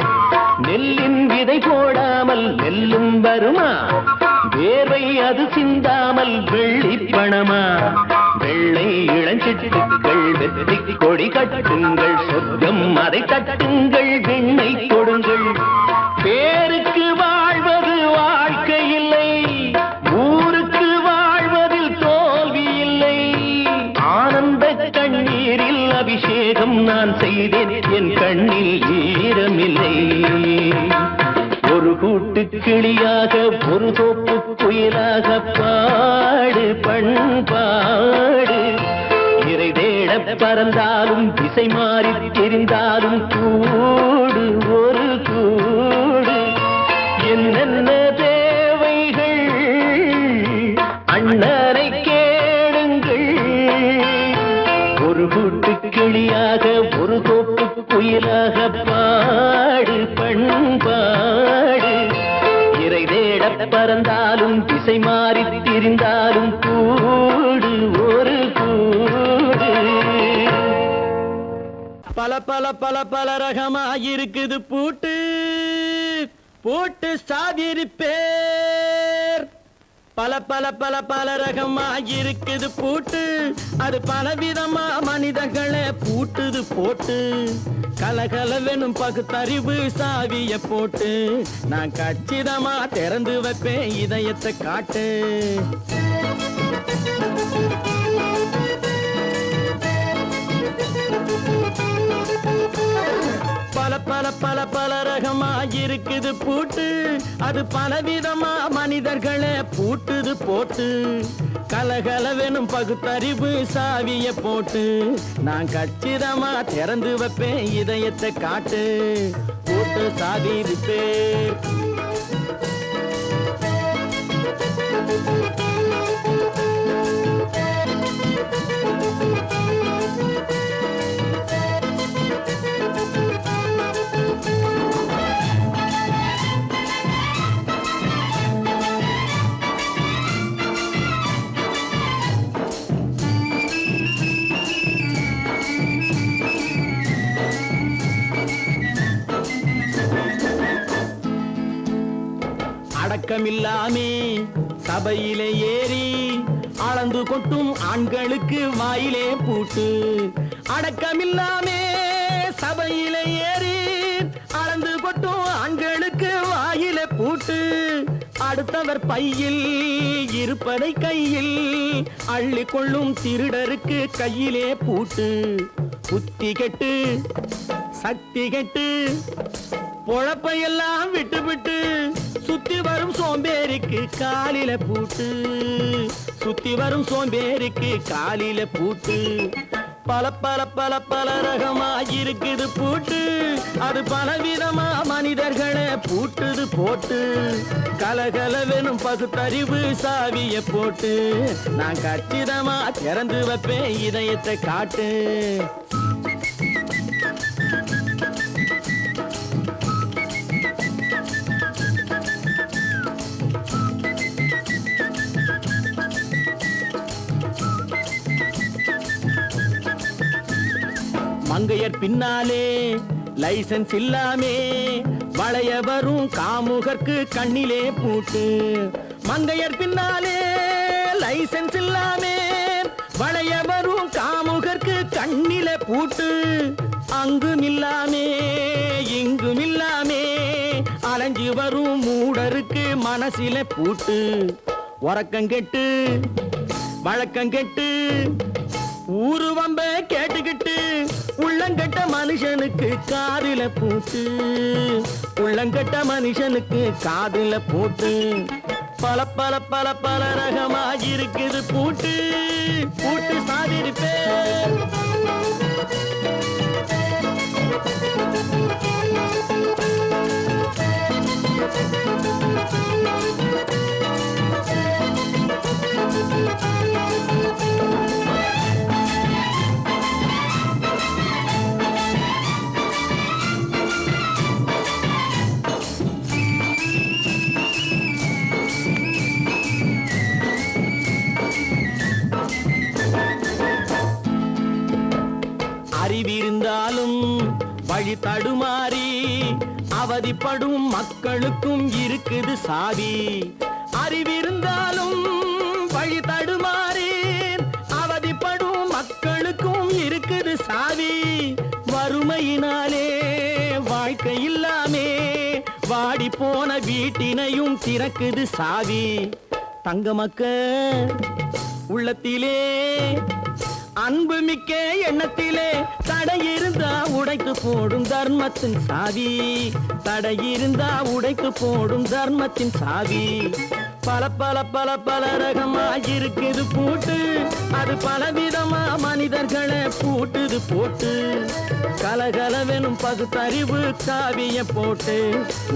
நெல்லின் விதை போடாமல் நெல்லும் வருமா? வேர்வை அது சிந்தாமல் வெள்ளி பணமா? வெள்ளை இளஞ்சிட்டுக்கள் வெற்றி கொடி கட்டுங்கள், சொர்க்கம் அதை தட்டுங்கள், விண்ணை கொடுங்கள். பேருக்கு வாழ்வது வாழ்க்கை இல்லை, ஊருக்கு வாழ்வதில் தோல்வி இல்லை. ஆனந்த கண்ணீரில் அபிஷேகம் நான் செய்தேன், என் கண்ணில் ஈரமில்லை. ஒரு கூட்டு கிளியாக ஒரு தோப்பு குயிலாக பாடு பண்பாடு. இறை தேட பறந்தாலும் திசை மாறி தெரிந்தாலும் கூடு ஒரு கூடு. என்னென்ன தேவைகள் அண்ணரை கேளுங்கள். ஒரு கூட்டு கிளியாக ஒரு தோப்பு குயிலாக பாடு பண்பாடு. இறை தேட பறந்தாலும் திசை மாறி திரிந்தாலும் கூடு ஒரு கூடு. பல பல பல பல ரகமா இருக்குது பூட்டு, போட்டு சாதிருப்பேர். பல பல பல பல ரகமா இருக்குது பூட்டு, அது பலவிதமா மனிதர்களை பூட்டுது போட்டு. கலகலவெனும் பகுத்தறிவு சாவிய போட்டு, நான் கச்சிதமா திறந்து வைப்பேன் இதயத்தை காட்டு. பல பல பல பல ரகமா இருக்குது பூட்டு, அது பலவிதமா மனிதர்களை பூட்டுது போட்டு. கலகலவெனும் பகுத்தறிவு சாவிய போட்டு, நான் கச்சிதமா திறந்து வைப்பேன் இதயத்தை காட்டு. போட்டு சாவி இருப்பேன். அடக்கமில்லாமே சபையிலே ஏறி அளந்து கொட்டும் ஆண்களுக்கு வாயிலே பூட்டு. அடக்கமில்லாமே சபையிலே ஏறி அளந்து கொட்டும் ஆண்களுக்கு வாயிலே பூட்டு. அடுத்தவர் பையில் இருப்பதை கையில் அள்ளி கொள்ளும் திருடருக்கு கையிலே பூட்டு. புத்தி கெட்டு சக்தி கெட்டு பொழப்பையெல்லாம் விட்டு விட்டு சுத்தி வரும் சோம்பேறிக்கு காலில பூட்டு. சுத்தி வரும் சோம்பேறிக்கு காலில பூட்டு. பல பல பல பல ரகமா இருக்குது பூட்டு, அது பலவிதமா மனிதர்களை பூட்டுது போட்டு. கலகலவெனும் பகுத்தறிவு சாவிய போட்டு, நான் கச்சிதமா திறந்து வைப்பேன் இதயத்தை காட்டு. மங்கையர் பின்னாலே லைசன்ஸ் இல்லாமே வளைய வரும் காமுகர்க்கு கண்ணிலே பூட்டு. மங்கையர் பின்னாலே லைசன்ஸ் இல்லாமே வளைய வரும் காமுகர்க்கு கண்ணிலே பூட்டு. அங்கும் இல்லாமே இங்கும் இல்லாமே அலைஞ்சு வரும் மூடருக்கு மனசிலே பூட்டு. உறக்கங்கெட்டு வழக்கங்கெட்டு ஊரு வம்ப கேட்டுக்கிட்டு உள்ளங்கட்ட மனுஷனுக்கு காதில பூட்டு. உள்ளங்கட்ட மனுஷனுக்கு காதில பூட்டு. பல பல பல பல ரகமா இருக்குது பூட்டு. பூட்டு சாதிருப்பேன். அறிவிருந்தாலும் வழி தடுமாறி அவதிப்படும் மக்களுக்கும் இருக்குது சாவி. அறிவிருந்தாலும் வழி தடுமாறி அவதிப்படும் மக்களுக்கும் இருக்குது சாவி. வறுமையினாலே வாழ்க்கை இல்லாமே வாடி போன வீட்டினையும் திறக்குது சாவி. தங்க மக்க உள்ளத்திலே அன்பு மிக்க எண்ணத்திலே தடை இருந்தா உடைத்து போடும் தர்மத்தின் சாவி. தடை இருந்தா உடைத்து போடும் தர்மத்தின் சாவி. பல பல பல பல ரகமா இருக்குது பூட்டு, அது பலவிதமா மனிதர்களை பூட்டுது போட்டு. கலகலவெனும் பகுத்தறிவு சாவிய போட்டு,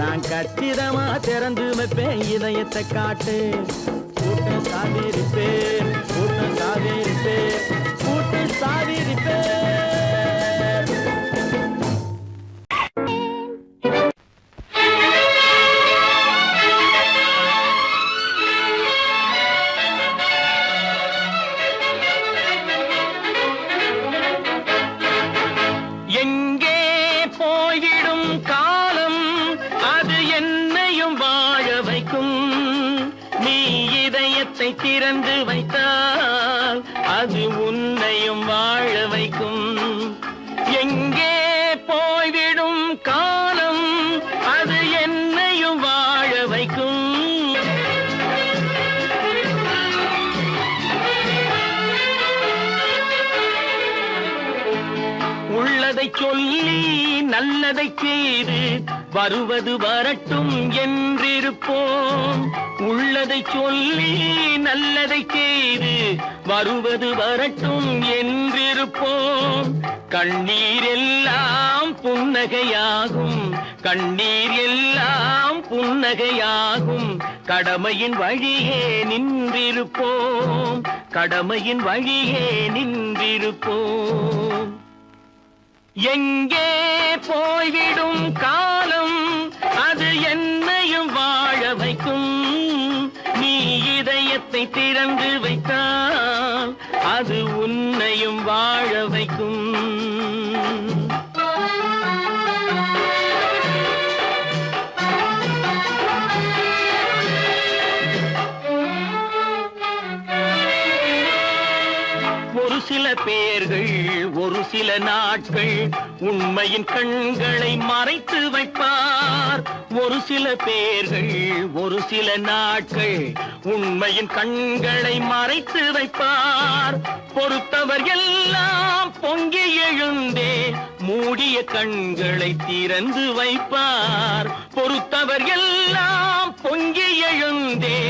நான் கச்சிதமா திறந்து வைப்பேன் இதயத்தை காட்டு. பூட்டு சாவிருப்பேன், பூட்டு சாவிருப்பேன், பூட்டு சாவிருப்பேன். எங்கே போயிடும் காலம் அது என்ன இதயத்தை திறந்து வைத்தால் அது உன்னையும் வாழ வைக்கும். எங்கே போய்விடும் காலம் அது என்னையும் வாழ வைக்கும். உள்ளதை சொல்லி நல்லதை செய்து வருவது வரட்டும் என்றிருப்போம். உள்ளதை சொல்லி நல்லதை செய்து வருவது வரட்டும் என்றிருப்போம். கண்ணீர் எல்லாம் புன்னகையாகும், கண்ணீர் எல்லாம் புன்னகையாகும். கடமையின் வழியே நின்றிருப்போம், கடமையின் வழியே நின்றிருப்போம். எங்கே போய்விடும் காலம் அது என்னையும் வாழ வைக்கும். நீ இதயத்தை திறந்து வைத்தால் அது உன்னையும் வாழ வைக்கும். ஒரு சில பேர்கள் ஒரு சில நாட்கள் உண்மையின் கண்களை மறைத்து வைப்பார். ஒரு சில பேர்கள் ஒரு சில நாட்கள் உண்மையின் கண்களை மறைத்து வைப்பார். பொறுத்தவர் எல்லாம் பொங்கி எழுந்தே மூடிய கண்களை திறந்து வைப்பார். பொறுத்தவர் எல்லாம் பொங்கி எழுந்தே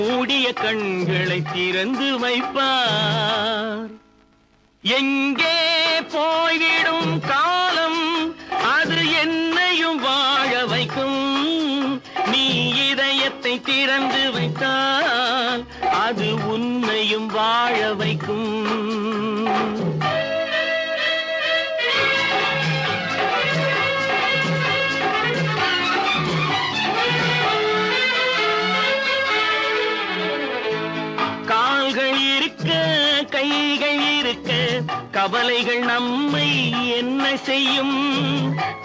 மூடிய கண்களை திறந்து வைப்பார். எங்கே போய்விடும் காலம் அது என்னையும் வாழ வைக்கும். நீ இதயத்தை திறந்து வைத்தால் அது உன்னையும் வாழ வைக்கும். கால்கள் இருக்க கைகள் இருக்க கவலைகள் நம்மை என்ன செய்யும்.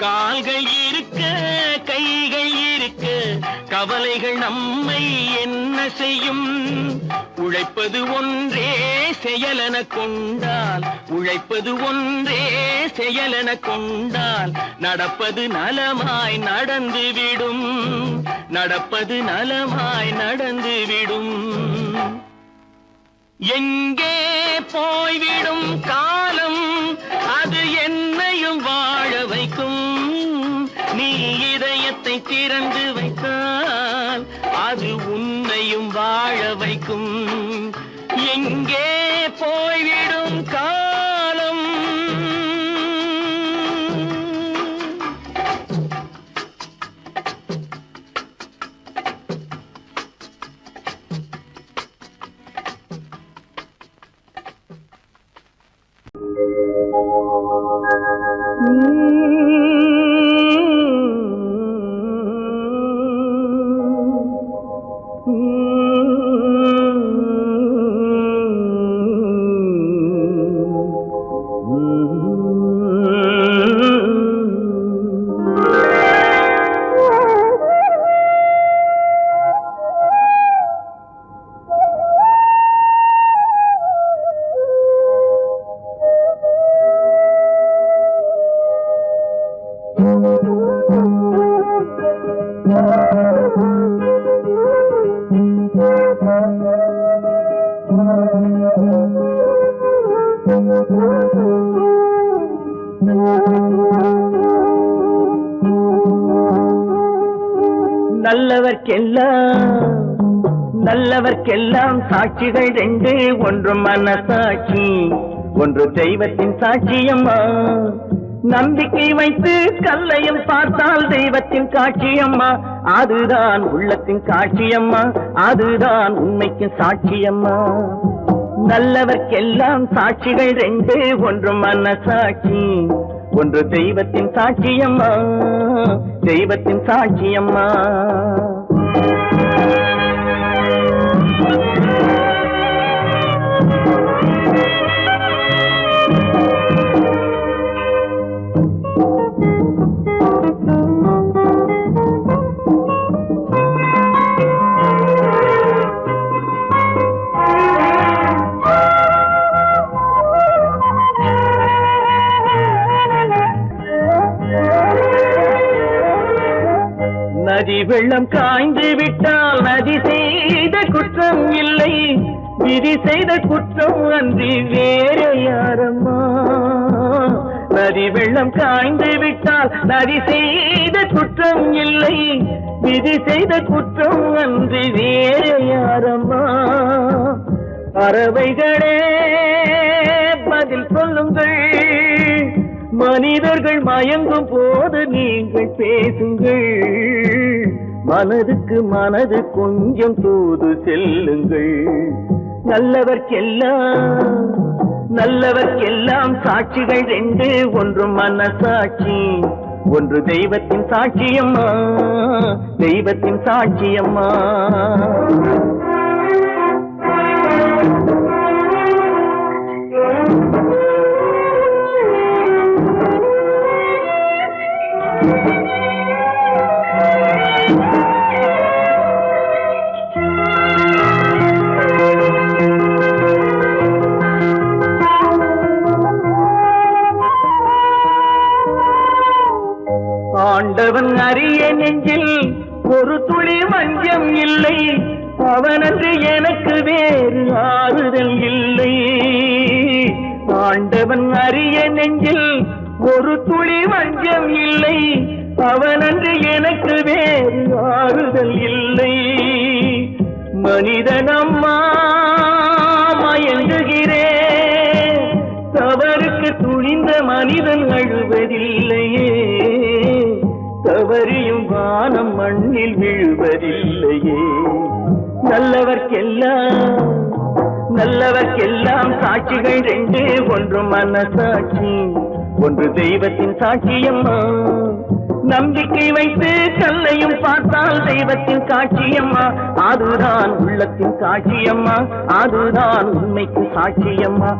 கால்கள் இருக்க கைகள் இருக்க கவலைகள் நம்மை என்ன செய்யும். உழைப்பது ஒன்றே செயலென கொண்டால், உழைப்பது ஒன்றே செயலென கொண்டால் நடப்பது நலமாய் நடந்துவிடும், நடப்பது நலமாய் நடந்துவிடும். எங்கே போய்விடும் காலம் அது என்னையும் வாழ வைக்கும். நீ இதயத்தை திறந்து வைத்தால் அது உன்னையும் வாழ வைக்கும். எங்கே போய்விடும் காலம் நல்லவர்க்கெல்லாம் சாட்சிகள் ரெண்டு. ஒன்று மனசாட்சி, ஒன்று தெய்வத்தின் சாட்சியம்மா. நம்பிக்கை வைத்து கல்லையும் பார்த்தால் தெய்வத்தின் காட்சியம்மா. அதுதான் உள்ளத்தின் காட்சியம்மா, அதுதான் உண்மைக்கு சாட்சியம்மா. நல்லவர்க்கெல்லாம் சாட்சிகள் ரெண்டு. ஒன்று மனசாட்சி, ஒன்று தெய்வத்தின் சாட்சியம்மா, தெய்வத்தின் சாட்சியம்மா. வெள்ளம் காய்ந்து விட்டால் நதி செய்த குற்றம் இல்லை, விதி செய்த குற்றம் அன்றி வேறு யாரம்மா. நதி வெள்ளம் காய்ந்து விட்டால் நதி செய்த குற்றம் இல்லை, விதி செய்த குற்றம் அன்றி வேறு யாரம்மா. பறவைகளே பதில் சொல்லுங்கள், மனிதர்கள் மயங்கும் போது நீங்கள் பேசுங்கள், மனதுக்கு மனது கொஞ்சம் தூது செல்லுங்கள். நல்லவர்க்கெல்லாம் சாட்சிகள் ரெண்டு, ஒன்று மனசாட்சி, ஒன்று தெய்வத்தின் சாட்சியம்மா, தெய்வத்தின் சாட்சியம்மா. ஆண்டவன் அறிய நெஞ்சில் ஒரு துளி வஞ்சம் இல்லை, அவனன்று எனக்கு வேறு ஆறுதல் இல்லை. ஆண்டவன் அறிய நெஞ்சில் ஒரு துளி வஞ்சம் இல்லை, அவனன்று எனக்கு வேறு ஆறுதல் இல்லை. மனிதனம்மா மயங்குகிறேன், தவறுக்கு துணிந்த மனிதன் அழுவதில்லையே, தவறியும் வானம் மண்ணில் விழுவதில்லையே. நல்லவர்க்கெல்லாம் சாட்சிகள் ரெண்டு, ஒன்று மனசாட்சி, ஒன்று தெய்வத்தின் சாட்சியம்மா. நம்பிக்கை வைத்து கல்லையும் பார்த்தால் தெய்வத்தின் காட்சியம்மா, அதுதான் உள்ளத்தின் காட்சியம்மா, அதுதான் உண்மைக்கு சாட்சியம்மா.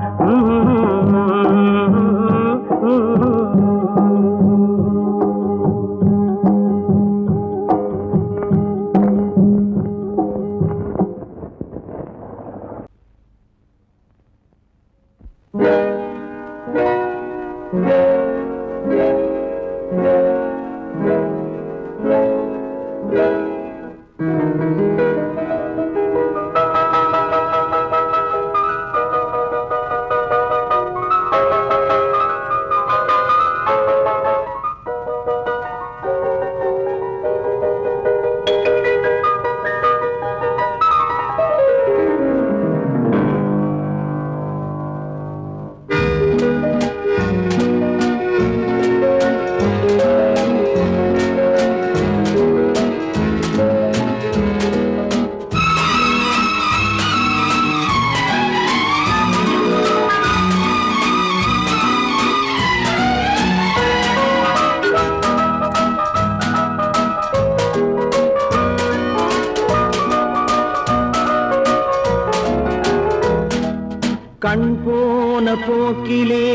கண் போன போக்கிலே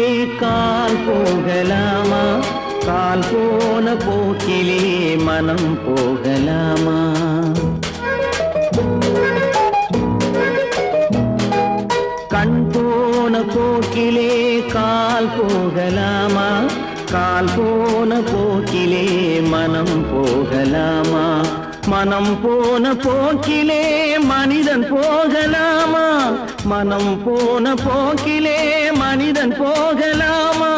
கால் போகலாமா, கால் போன போக்கிலே மனம் போகலாமா. கண் போன போக்கிலே கால் போகலாமா, கால் போன போக்கிலே மனம் போகலாமா. மனம் போன போக்கிலே மனிதன் போகலாமா, மனம் போன போக்கிலே மனிதன் போகலாமா.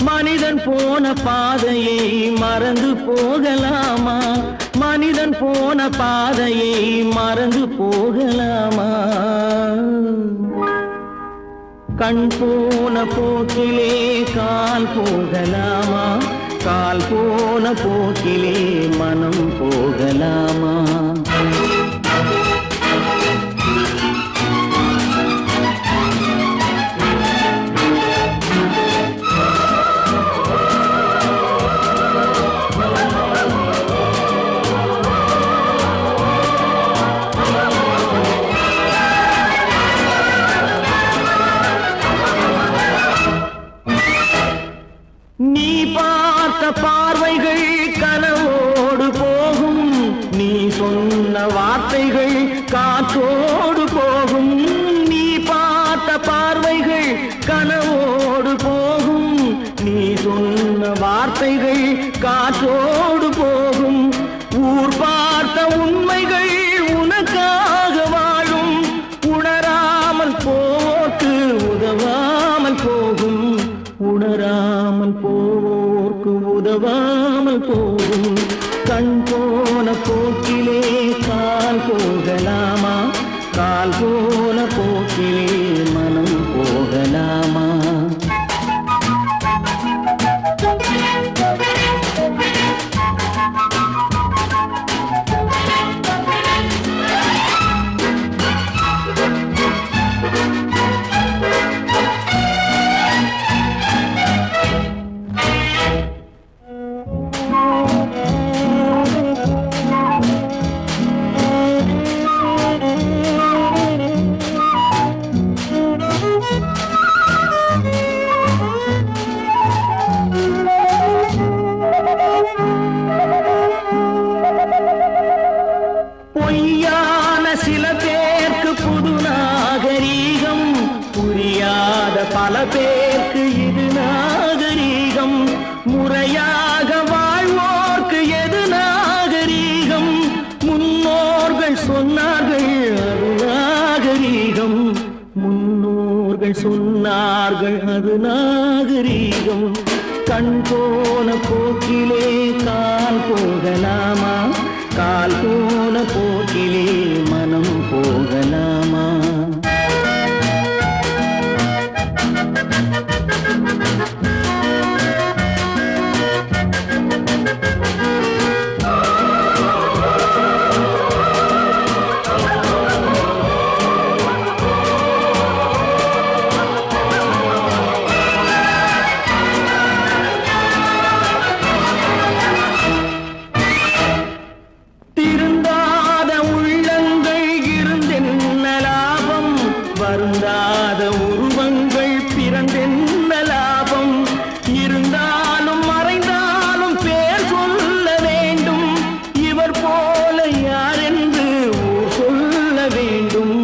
மனிதன் போன பாதையை மறந்து போகலாமா, மனிதன் போன பாதையை மறந்து போகலாமா. கண் போன போக்கிலே கால் போகலாமா, கால் போன போக்கிலே மனம் போகலாமா. நீ பார்த்த பார்வைகள் கனவோடு போகும், நீ சொன்ன போகும் கண் போன போக்கிலே கால் போகலாமா கால் போன போக்கிலே மனம் போகலாமா பொய்யான சில பேருக்கு புது நாகரீகம் புரியாத பல பேருக்கு இது நாகரீகம் முறையாக வாழ்வோர்க்கு எது நாகரீகம் முன்னோர்கள் சொன்னார்கள் அது நாகரீகம் முன்னோர்கள் சொன்னார்கள் அது நாகரீகம் கண் போன போக்கிலே கால் போகலாமா கால் போன போக்கிலே மனம் போகலாமா திருந்தாத உள்ளங்கள் இருந்தென்ன லாபம் வருந்தாத உருவங்கள் பிறந்தென்ன லாபம் இருந்தாலும் மறைந்தாலும் பேர் சொல்ல வேண்டும் இவர் போல யாரென்று ஊர் சொல்ல வேண்டும்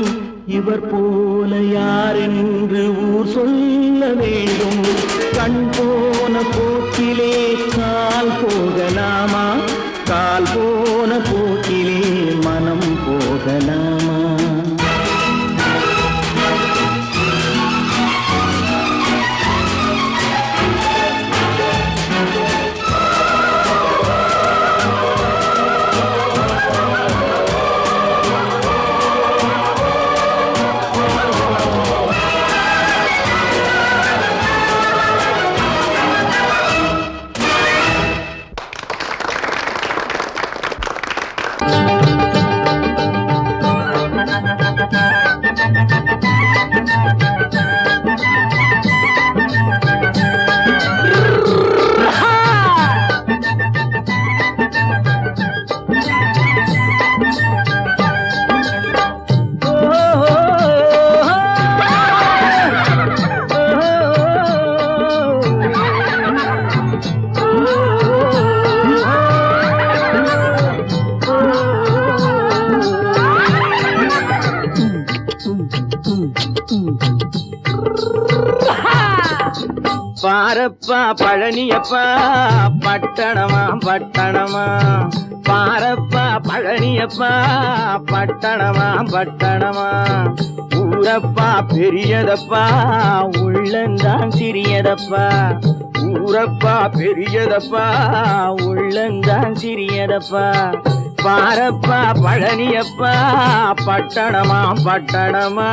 இவர் போல யாரென்று ஊர் சொல்ல வேண்டும் கண் போன போக்கிலே கால் போகலாமா கால் போன போக்கிலே மனம் போகலாமா பாரப்பா பழனியப்பா பட்டணமா பட்டணமா பாரப்பா பழனியப்பா பட்டணமா பட்டணமா ஊரப்பா பெரியதப்பா உள்ளந்தான் சிறியதப்பா ஊரப்பா பெரியதப்பா உள்ளந்தான் சிறியதப்பா பாரப்பா பழனியப்பா பட்டணமா பட்டணமா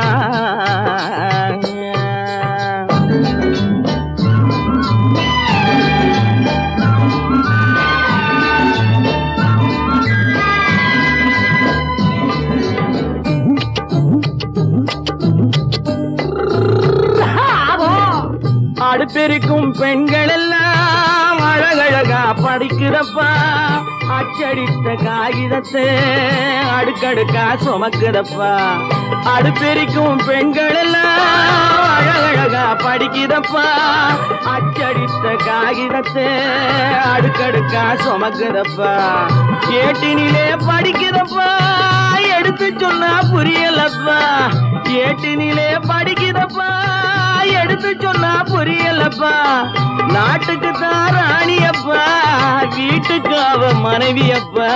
அடுப்பெருக்கும் பெண்கள் எல்லாம் அழகழகா படிக்குதப்பா அச்சடித்த காகிதத்தை அடுக்கடுக்கா சுமக்குதப்பா அடுப்பெருக்கும் பெண்கள் எல்லாம் அழகழகா படிக்குதப்பா அச்சடித்த காகிதத்தை அடுக்கடுக்கா சுமக்குதப்பா ஏட்டினிலே படிக்குதப்பா எடுத்து சொன்னா புரியலப்பா ஏட்டினிலே படிக்குதப்பா எடுத்து சொன்னா புரியலப்பா நாட்டுக்கு தான் ராணியப்பா வீட்டுக்கு அவ மனைவியப்பா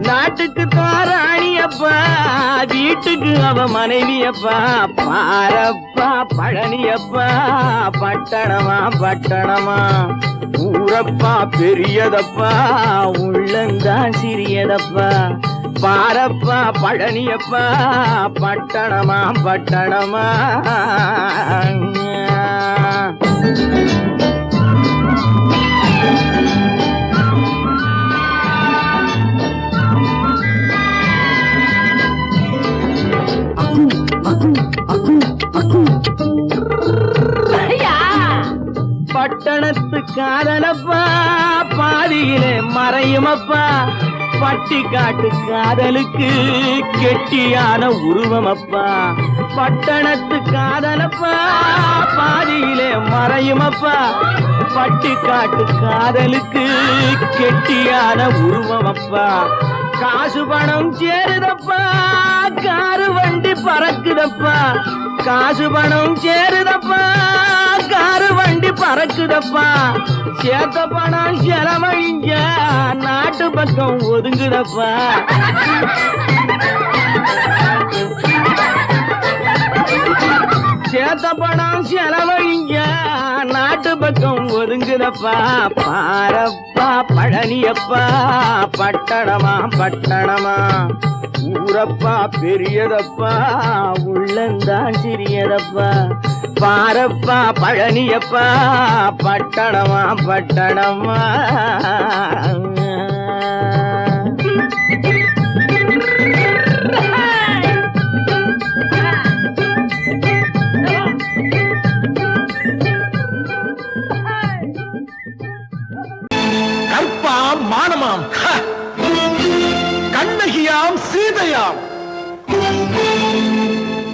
நாட்டுக்கு தான் ராணியப்பா வீட்டுக்கு அவ மனைவியப்பா பாரப்பா பழனியப்பா பட்டணமா பட்டணமா ஊரப்பா பெரியதப்பா உள்ளந்தான் சிறியதப்பா பாரப்பா பழனியப்பா பட்டணமா பட்டணமா பட்டணத்து காதலப்பா பாதியிலே மறையுமப்பா பட்டி காட்டு காதலுக்கு கெட்டியான உருவமப்பா பட்டணத்து காதலப்பா பாதியிலே மறையுமப்பா பட்டி காட்டு காதலுக்கு கெட்டியான உருவமப்பா காசு பணம் சேருதப்பா காரு வண்டி பறக்குதப்பா காசு பணம் சேருதப்பா காரு வண்டி பறக்குதப்பா சேத்த பணம் செலவழிஞ்ச நாட்டு பக்கம் ஒதுங்குதப்பா சேத்த பணம் செலவழிஞ்ச நாட்டு பக்கம் ஒதுங்குதப்பா பாரப்பா பழனியப்பா பட்டணமா பட்டணமா ஊரப்பா பெரியதப்பா உள்ளந்தான் சிறியதப்பா பாரப்பா பழனியப்பா பட்டணமா பட்டணமா கற்பாம் மானமாம் கண்ணகியாம் சீதையாம்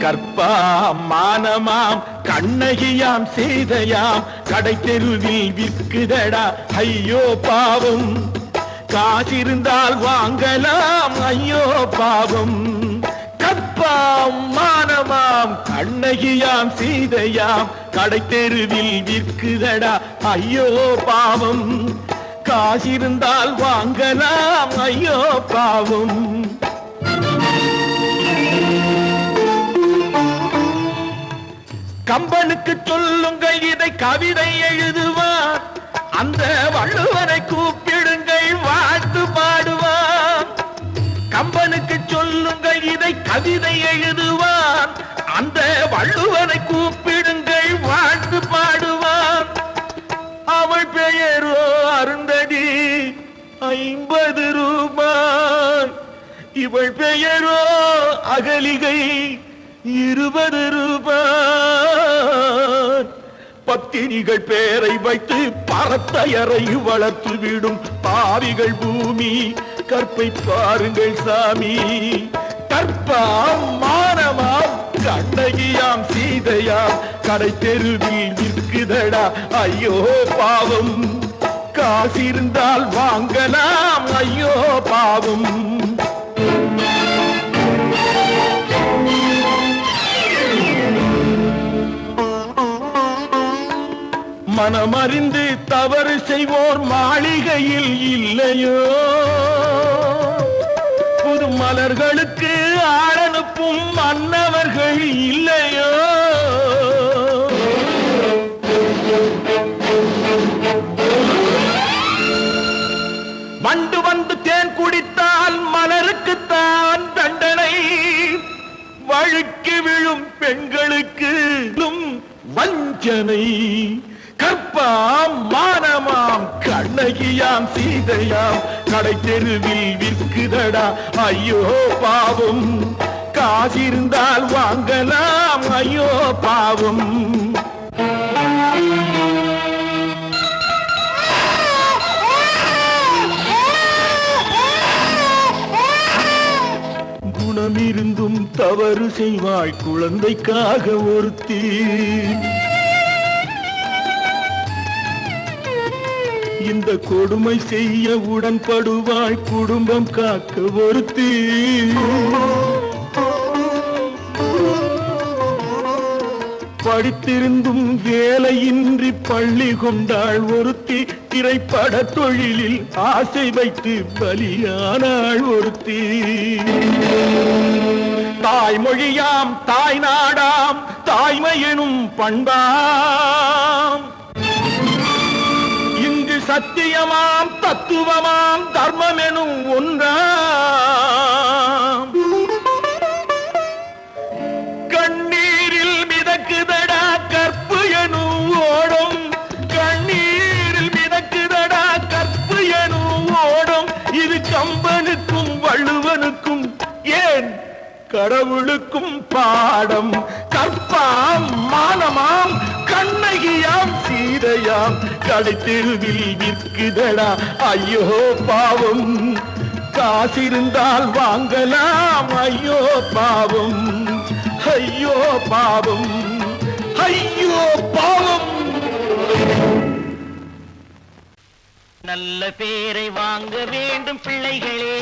கற்பாம் மானமாம் கண்ணகியாம் சீதையாம் கடை தெருவில் விற்குதடா ஐயோ பாவம் காசிருந்தால் வாங்கலாம் ஐயோ பாவம் கற்பாம் மானமாம் கண்ணகியாம் சீதையாம் கடை தெருவில் விற்குதடா ஐயோ பாவம் காசிருந்தால் வாங்கலாம் ஐயோ பாவம் கம்பனுக்கு சொல்லுங்கள் இதை கவிதை எழுதுவார் அந்த வள்ளுவரை கூப்பிடுங்கள் வாழ்த்து பாடுவார் கம்பனுக்கு சொல்லுங்கள் இதை கவிதை எழுதுவார் அந்த வள்ளுவரை கூப்பிடுங்கள் வாழ்த்து பாடுவார் அவள் பெயரோ அருந்ததி 50 ரூபாய் இவள் பெயரோ அகலிகை 20 ரூபாய் பத்தினிகள் பேரை வைத்து பரத்தையறை வளர்த்து விடும் பாவிகள் பூமி கற்பை பாருங்கள் சாமி கற்பாம் மானமாம் கண்ணகியாம் சீதையாம் கடை தெருவில் விற்குதடா ஐயோ பாவம் காசிருந்தால் வாங்கலாம் ஐயோ பாவம் மனமறிந்து தவறு செய்வோர் மாளிகையில் இல்லையோ புது மலர்களுக்கு ஆளனுப்பும் மன்னவர்கள் இல்லையோ வண்டு வந்து தேன் குடித்தால் மலருக்குத்தான் தண்டனை வழுக்கி விழும் பெண்களுக்கு வஞ்சனை கற்பாம் மானமாம் கண்ணகியாம் சீதையாம் கடை தெருவில் விற்குதடா ஐயோ பாவம் காசிருந்தால் வாங்கலாம் ஐயோ பாவம் குணமிருந்தும் தவறு செய்வாய் குழந்தைக்காக ஒருத்தி இந்த கொடுமை செய்ய உடன்படுவாய் குடும்பம் காக்க ஒருத்தி படித்திருந்தும் வேலையின்றி பள்ளி கொண்டாள் ஒருத்தி திரைப்பட தொழிலில் ஆசை வைத்து பலியானாள் ஒருத்தி. தாய்மொழியாம் தாய் நாடாம் தாய்மையெனும் பண்பாம், இங்கு சத்தியமாம் தத்துவமாம் தர்மமெனும் ஒன்றாம். கண்ணீரில் மிதக்குதடா கற்பு எனும் ஓடும், கண்ணீரில் மிதக்குதடா கற்பு எனும் ஓடும். இது கம்பனுக்கும் வள்ளுவனுக்கும் ஏன் கடவுளுக்கும் பாடம். கற்பாம் மானமாம் கண்ணகியாம் சீதையாம் கடைத்தெருவில் விற்குதடா ஐயோ பாவம். காசிருந்தால் வாங்கலாம் ஐயோ பாவம், ஐயோ பாவம், ஐயோ பாவம். நல்ல பேரை வாங்க வேண்டும் பிள்ளைகளே,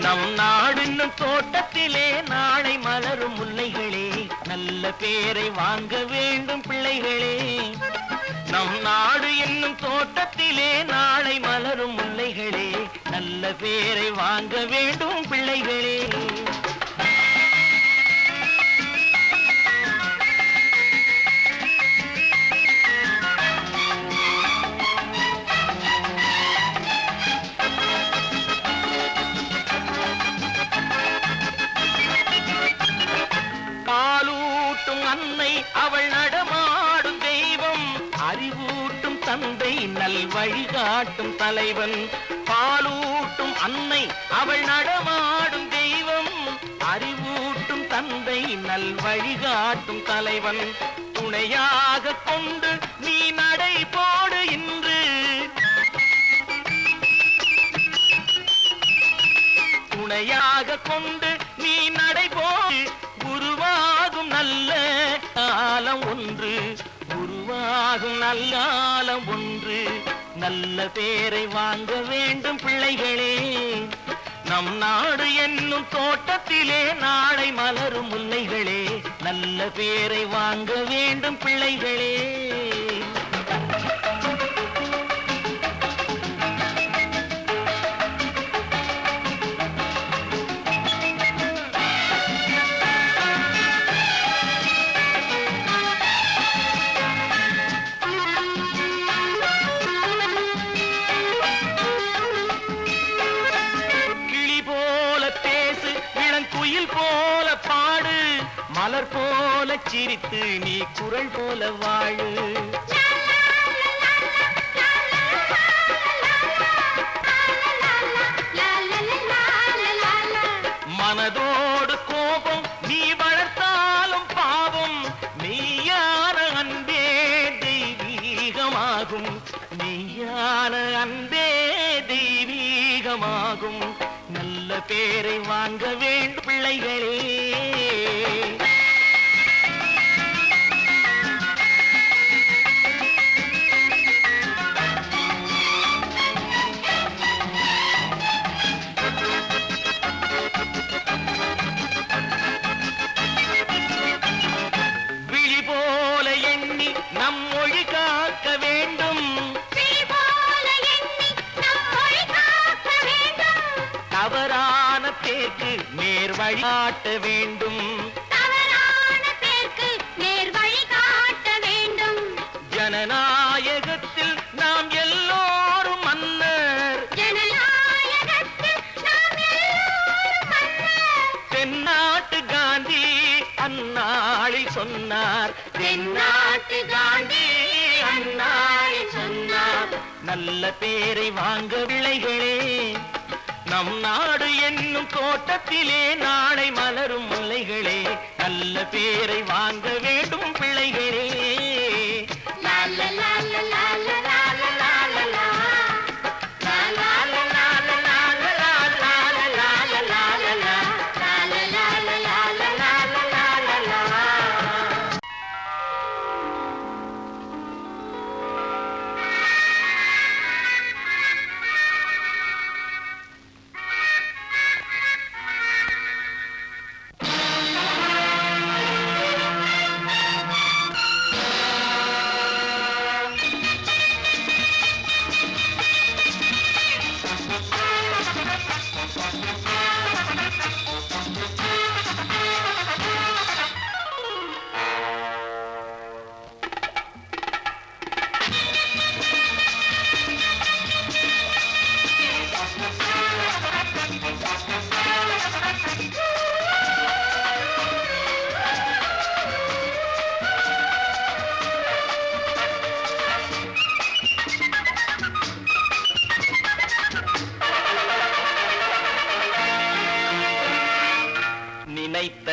நம் நாடு என்னும் தோட்டத்திலே நாளை மலரும் முல்லைகளே. நல்ல பேரை வாங்க வேண்டும் பிள்ளைகளே, நம் நாடு என்னும் தோட்டத்திலே நாளை மலரும் முல்லைகளே. நல்ல பேரை வாங்க வேண்டும் பிள்ளைகளே. காலூட்டும் அன்னை அவள் நடமாடும் தெய்வம், அறிவூட்டும் தந்தை நல் வழிகாட்டும் தலைவன். பாலூட்டும் அன்னை அவள் நடமாடும் தெய்வம், அறிவூட்டும் தந்தை நல் வழிகாட்டும் தலைவன். துணையாக கொண்டு நீ நடை போடு இன்று, துணையாக கொண்டு நீ நடை போடு. உருவாகும் நல்ல காலம் ஒன்று, உருவாகும் நல்ல காலம் ஒன்று. நல்ல பேரை வாங்க வேண்டும் பிள்ளைகளே, நம் நாடு என்னும் தோட்டத்திலே நாளை மலரும் முல்லைகளே. நல்ல பேரை வாங்க வேண்டும் பிள்ளைகளே. குயில் போல பாடு, மலர் போல சிரித்து நீ குரல் போல வாழு. மனதோடு கோபம் நீ வளர்த்தாலும் பாவம், மெய்யான அன்பே தெய்வீகமாகும், மெய்யான அன்பே தெய்வீகமாகும். நல்ல பேரை வாங்க வேண்டும் பிள்ளைகளே. விழி போல எண்ணி நம் மொழி காக்க வேண்டும், தவறான பேருக்கு நேர் வழி காட்ட வேண்டும், தவறான பேருக்கு நேர் வழி காட்ட வேண்டும். ஜனநாயகத்தில் நாம் எல்லோரும் மன்னர், ஜனநாயகத்தில் நாம் எல்லோரும் மன்னர். தென்னாட்டு காந்தி அந்நாளில் சொன்னார், தென்னாட்டு காந்தி அந்நாளில் சொன்னார். நல்ல பேரை வாங்க பிள்ளைகளே, நம் நாடு என்னும் தோட்டத்திலே நாளை மலரும் முல்லைகளே. நல்ல பேரை வாங்க வேண்டும் பிள்ளைகளே. லா லா லா லா லா லா லா லா லா லா. லா லா லா லா லா லா லா லா லா லா லா லா லா லா. லா லா லா லா லா லா லா லா லா லா.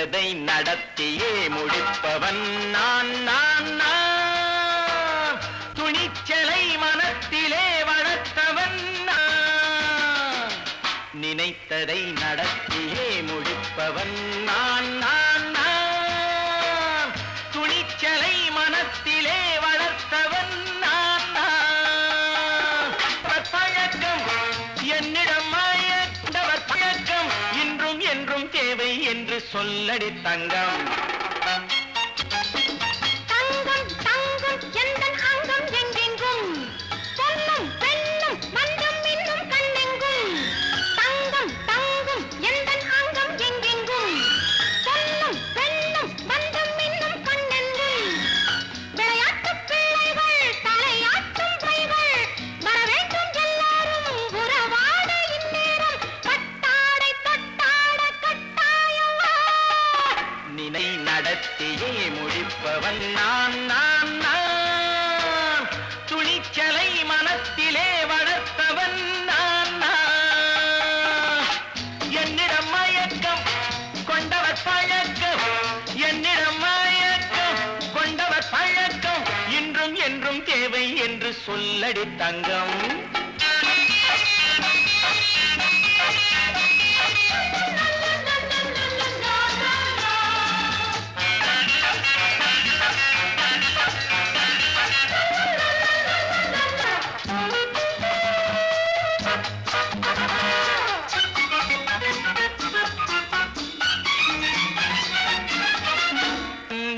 நினைத்ததை நடத்தியே முடிப்பவன் நான் நான் நான். துணிச்சலை மனத்திலே வளர்த்தவன் நான். நினைத்ததை நடத்தியே முடிப்பவன் நான் நான் நான். துணிச்சலை மனத்திலே வளர்த்தவன் நான் நான். பழக்கம் என்னிடம் மாயவர் பழக்கம் இன்றும் என்றும் தேவை என்று சொல்லடி தங்கம். தங்கம் தங்கம் எந்தன் அங்கம் எங்கெங்கும் பொன்னும் பெண்ணும் மந்தம் இன்னும் கண்ணெங்கும். தங்கம் தங்கம் எந்தன் அங்கம் எங்கெங்கும் பொன்னும் பெண்ணும் மந்தம் இன்னும் கண்ணெங்கும். விளையாட்டு பிள்ளைகள் தலையாட்டும் பைகள் வர வேண்டும் எல்லாரும் உறவாட இந்நேரம் பட்டாடை தொட்டாட கட்டாயவா. நினை நடத்தியே முடிப்பவன் நான் நான் நான். துணிச்சலை மனத்திலே வளர்த்தவன் நான் நான். என்னிடம் மயக்கம் கொண்டவர் பழக்கம். என்னிடம் மயக்கம் கொண்டவர் பழக்கம் இன்றும் என்றும் தேவை என்று சொல்லடி தங்கம்.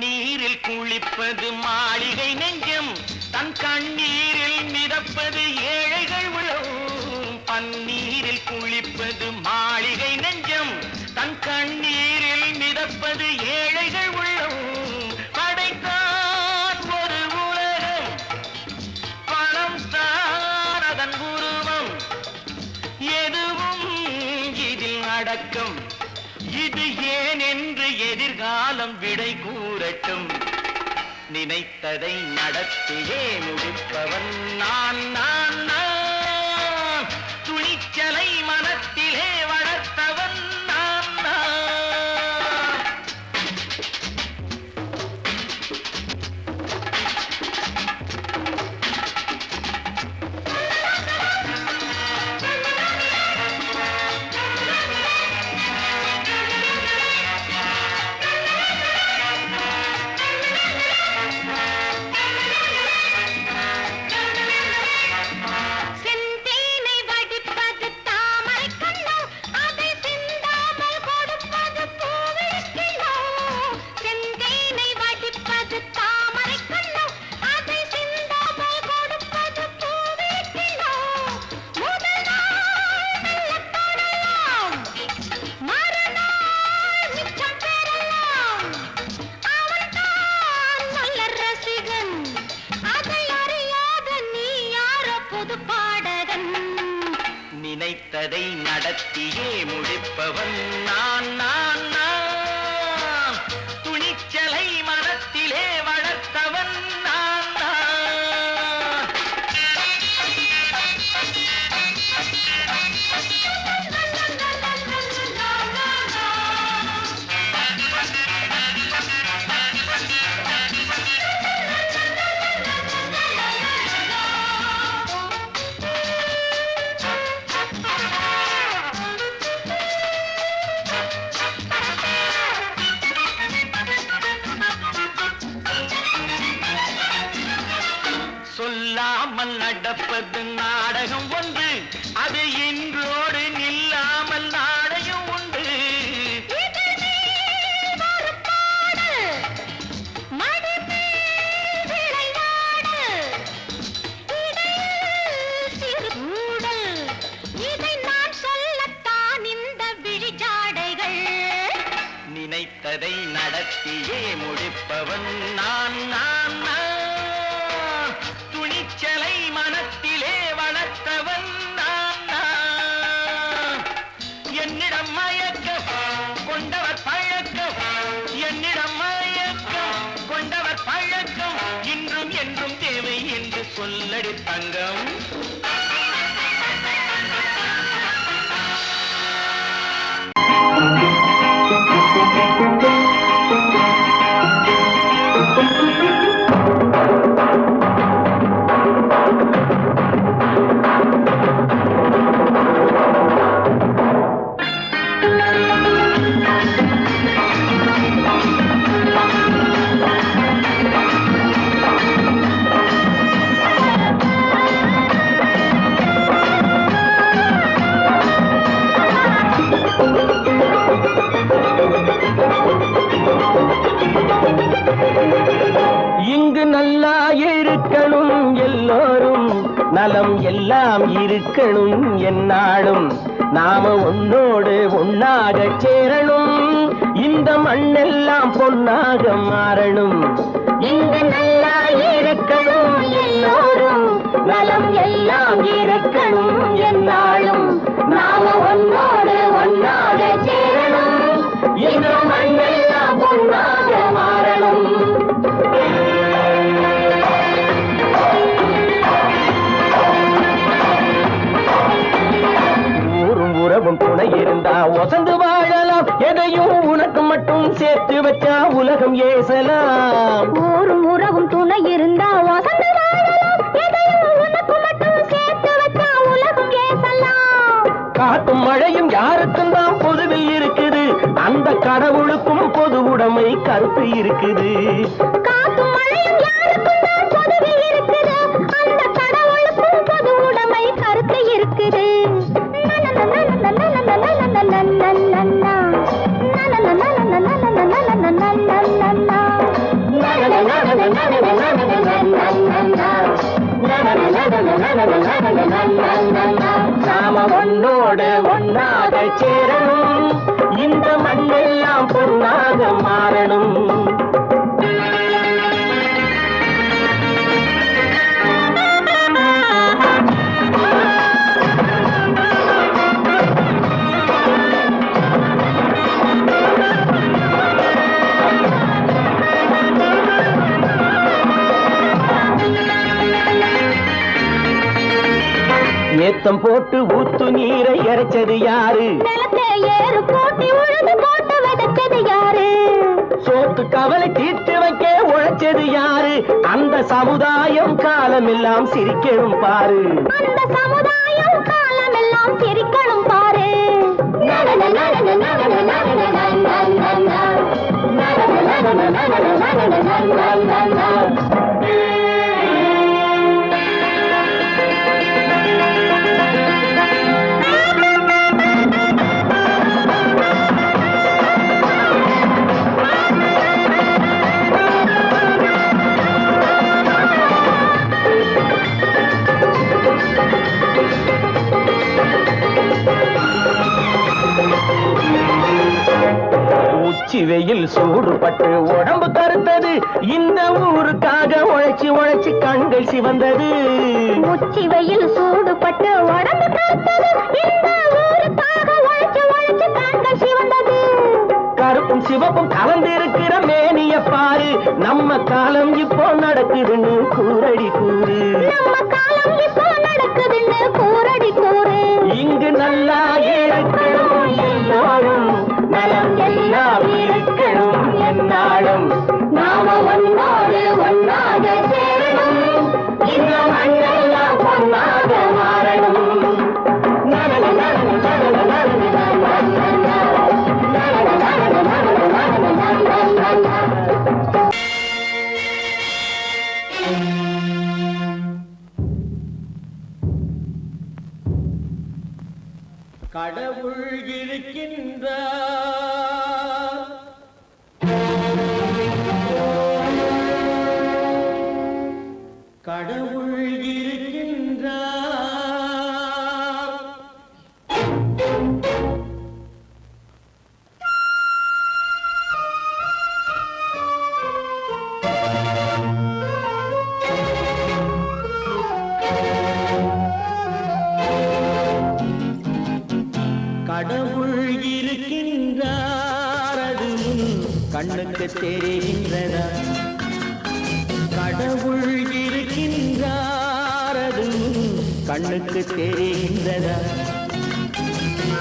நீரில் குளிப்பது மாளிகை நெஞ்சம். தன் கண்ணீரில் மிதப்பது ஏழைகள் உளவும். பன்னீரில் குளிப்பது மாளிகை நெஞ்சம். தன் கண்ணீரில் மிதப்பது ஏழைகள் உள்ளவும். படைத்தான் ஒரு உலகம் பணம் தான் அதன் உருவம். எதுவும் இதில் அடக்கம். இது ஏன் என்று எதிர்காலம் விடை கூறட்டும். நினைத்ததை நடத்தியே முடிப்பவன் நான் நான் நான். துணிச்சலை மனத்திலே வளர்த்தவன் நான் நான். செந்தேனை வடிப்பது தாமரை கண்ணோ அதை சிந்தாமல் கொடுப்பது பூவிழிக்கிழோ. செந்தேனை வடிப்பது தாமரை கண்ணோ அதை சிந்தாமல் கொடுப்பது பூவிழிக்கிழோ. முதல் நாள் மெல்ல தொடலாம் மறுநாள் மிச்சம் பெறலாம். அவன்தான் நல்ல ரசிகன் அதை அறியாத நீ யார புது பாடகன். நினைத்ததை நடத்தியே முடிப்பவன் நான் நான் நான். துணிச்சலை மனத்திலே வளர்த்தவன் நான் நான். சொல்லாமல் நடப்பது நாடகம் ஒன்று. அது இன்றோடு நில்லாமல் நாடகம் உண்டு. இதழ் மேல் ஒரு பாடு, மடி மேல் விளையாடு, இடையில் சிறு ஊடல். இதை நான் சொல்லத்தான் இந்த விழிஜாடைகள். நினைத்ததை நடத்தியே முடிப்பவன் நான் நான் நான். துணிச்சலை மனத்திலே வளர்த்தவன் நான் நான். என்னிடம் மயக்கம் கொண்டவர் பழக்கம். என்னிடம் மயக்கம் கொண்டவர் பழக்கம் இன்றும் என்றும் தேவை என்று சொல்லடி தங்கம். எல்லாம் இருக்கணும் என்னாலும் நாம உன்னோடு ஒன்னாக சேரணும் இந்த மண்ணெல்லாம் பொன்னாக மாறணும் இங்கு நல்லா இருக்கணும் எல்லோரும் நலம் எல்லாம் இருக்கணும் என்னாலும் நாம ஒன்னோடு ஒன்னாக சேரணும் இந்த மண்ணெல்லாம் பொன்னாக மாறணும் உறவும் துணை இருந்தா ஒசந்து வாழலாம் எதையும் உனக்கு மட்டும் சேர்த்து வச்சா உலகம் ஏசலாம் ஊரும் உறவும் துணை இருந்தா ஒசந்து வாழலாம் எதையும் உனக்கு மட்டும் சேர்த்து வச்சா உலகம் ஏசலாம் காட்டும் மழையும் யாருக்கும் தான் பொதுவில் இருக்குது அந்த கடவுளுக்கும் பொது உடைமை கருத்து இருக்குது காட்டும் மழையும் யாருக்கும் தான் பொதுவில் இருக்குது அந்த கடவுளுக்கும் பொது உடைமை கருத்து இருக்குது நாம ஒன்னோடு ஒன்னாக சேரணும் இந்த மண்ணெல்லாம் பொன்னாக மாறணும் ஏத்தம் போட்டு ஊத்து நீரை இறைச்சது யாரு நிலத்தை ஏறு போட்டி உழுது போட்டு விதைச்சது யாரு சோத்து கவலை தீர்த்து வைக்க உழைச்சது யாரு அந்த சமுதாயம் காலமெல்லாம் சிரிக்கணும் பாரு அந்த சமுதாயம் காலமெல்லாம் சிரிக்கணும் பாரு உச்சி வெயில் சூடுபட்டு உடம்பு கருத்தது இந்த ஊருக்காக உழைச்சி உழைச்சி கண்கள் சிவந்தது உச்சி வெயில் சூடுபட்டு உடம்பு கருத்தது இந்த ஊருக்காக உழைச்சு உழைச்சு கண்கள் சிவந்தது கருப்பும் சிவப்பும் கலந்திருக்கிற மேனிய பாரு நம்ம காலம் இப்போ நடக்குதுன்னு கூரடி கூறு நம்ம காலம் இப்போ நடக்குதுன்னு கூரடி கூறு இங்கு நல்லா இருக்கணும் எல்லாரும் நலம் எல்லாம் இருக்கணும் என்னாலும் நாம ஒன்னோடு ஒன்னாக சேரணும் இந்த மண்ணெல்லாம் பொன்னாக மாறணும் கடவுள் இருக்கின்றார் கடவுள் இருக்கின்றார் கடவுள் இருக்கின்றார் அது கண்ணுக்கு தெரிகின்றதா கடவுள் இருக்கின்றார் அது கண்ணுக்கு தெரிகின்றதா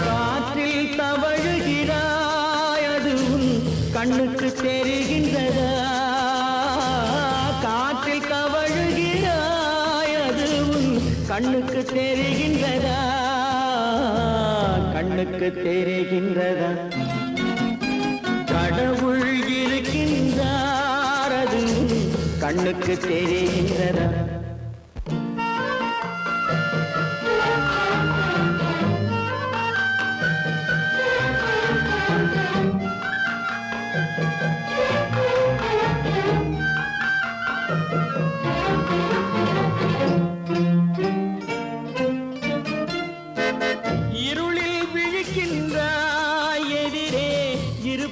காற்றில் தவழுகிறாய் அது கண்ணுக்கு தெரிகின்றதா காற்றில் தவழுகிறாய் அது கண்ணுக்கு தெரிகின்றதா கண்ணுக்கு தெரிகின்றதா கடவுள் இருக்கின்றார் அது கண்ணுக்கு தெரிகின்றதா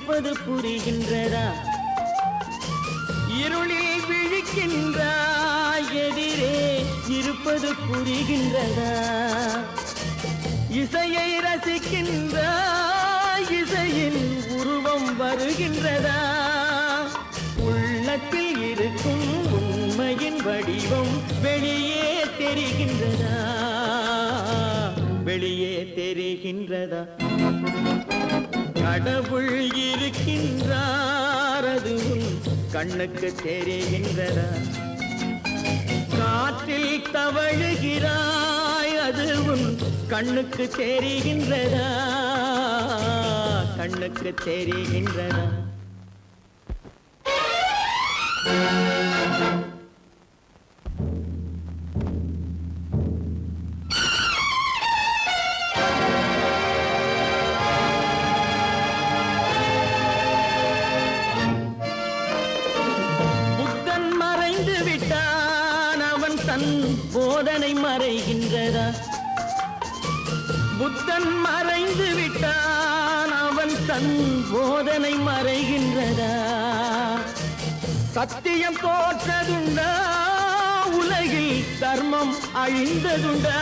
இருப்பது புரிகின்றதா? இருளில் விழிக்கின்றாய், எதிரே இருப்பது புரிகின்றதா? இசையை ரசிக்கின்றாய், இசையின் உருவம் வருகின்றதா? உள்ளத்தில் இருக்கும் உண்மையின் வடிவம் வெளியே தெரிகின்றதா? வெளியே தெரிகின்றதா? கடவுள் இருக்கின்றார், அது உன் கண்ணுக்கு தெரிகின்றதா? காற்றில் தவழுகிறாய், அது உன் கண்ணுக்கு தெரிகின்றதா? கண்ணுக்கு தெரிகின்றதா? புத்தன் மறைந்து விட்டான், அவன் தன் போதனை மறைகின்றதா? புத்தன் மறைந்து விட்டான், அவன் தன் போதனை மறைகின்றதா? சத்தியம் தோற்றதுண்டா? உலகில் தர்மம் அழிந்ததுண்டா?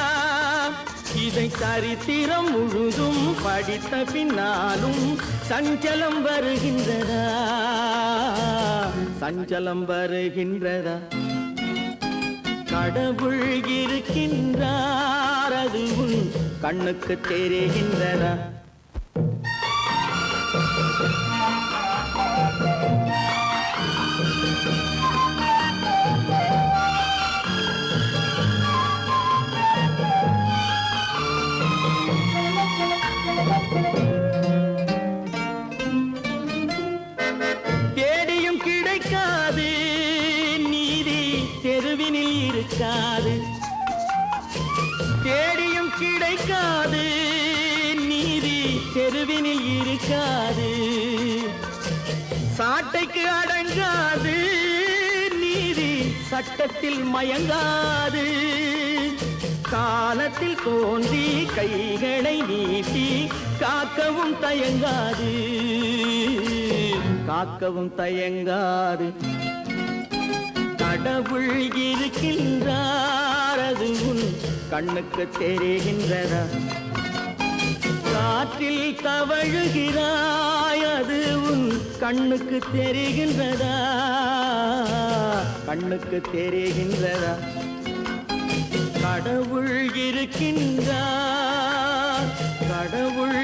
இதை சரித்திரம் முழுதும் படித்த பின்னாலும் சஞ்சலம் வருகின்றதா? சஞ்சலம் வருகின்றதா? கடவுள் இருக்கின்றார், அது உன் கண்ணுக்கு தெரிகின்றதா? தேடியும் கிடைக்காது நீதி, தெருவினில் இருக்காது. தேடியும் கிடைக்காது நீதி, தெருவினில் இருக்காது. சாட்டைக்கு அடங்காது நீதி, சட்டத்தில் மயங்காது. காலத்தில் தோன்றி கைகளை நீட்டி காக்கவும் தயங்காது, காக்கவும் தயங்காது. கடவுள் இருக்கின்றார், அது உன் கண்ணுக்கு தெரிகின்றதா? காற்றில் தவழுகிறாய், அது உன் கண்ணுக்கு தெரிகின்றதா? கண்ணுக்கு தெரிகின்றதா? கடவுள் இருக்கின்றார், கடவுள்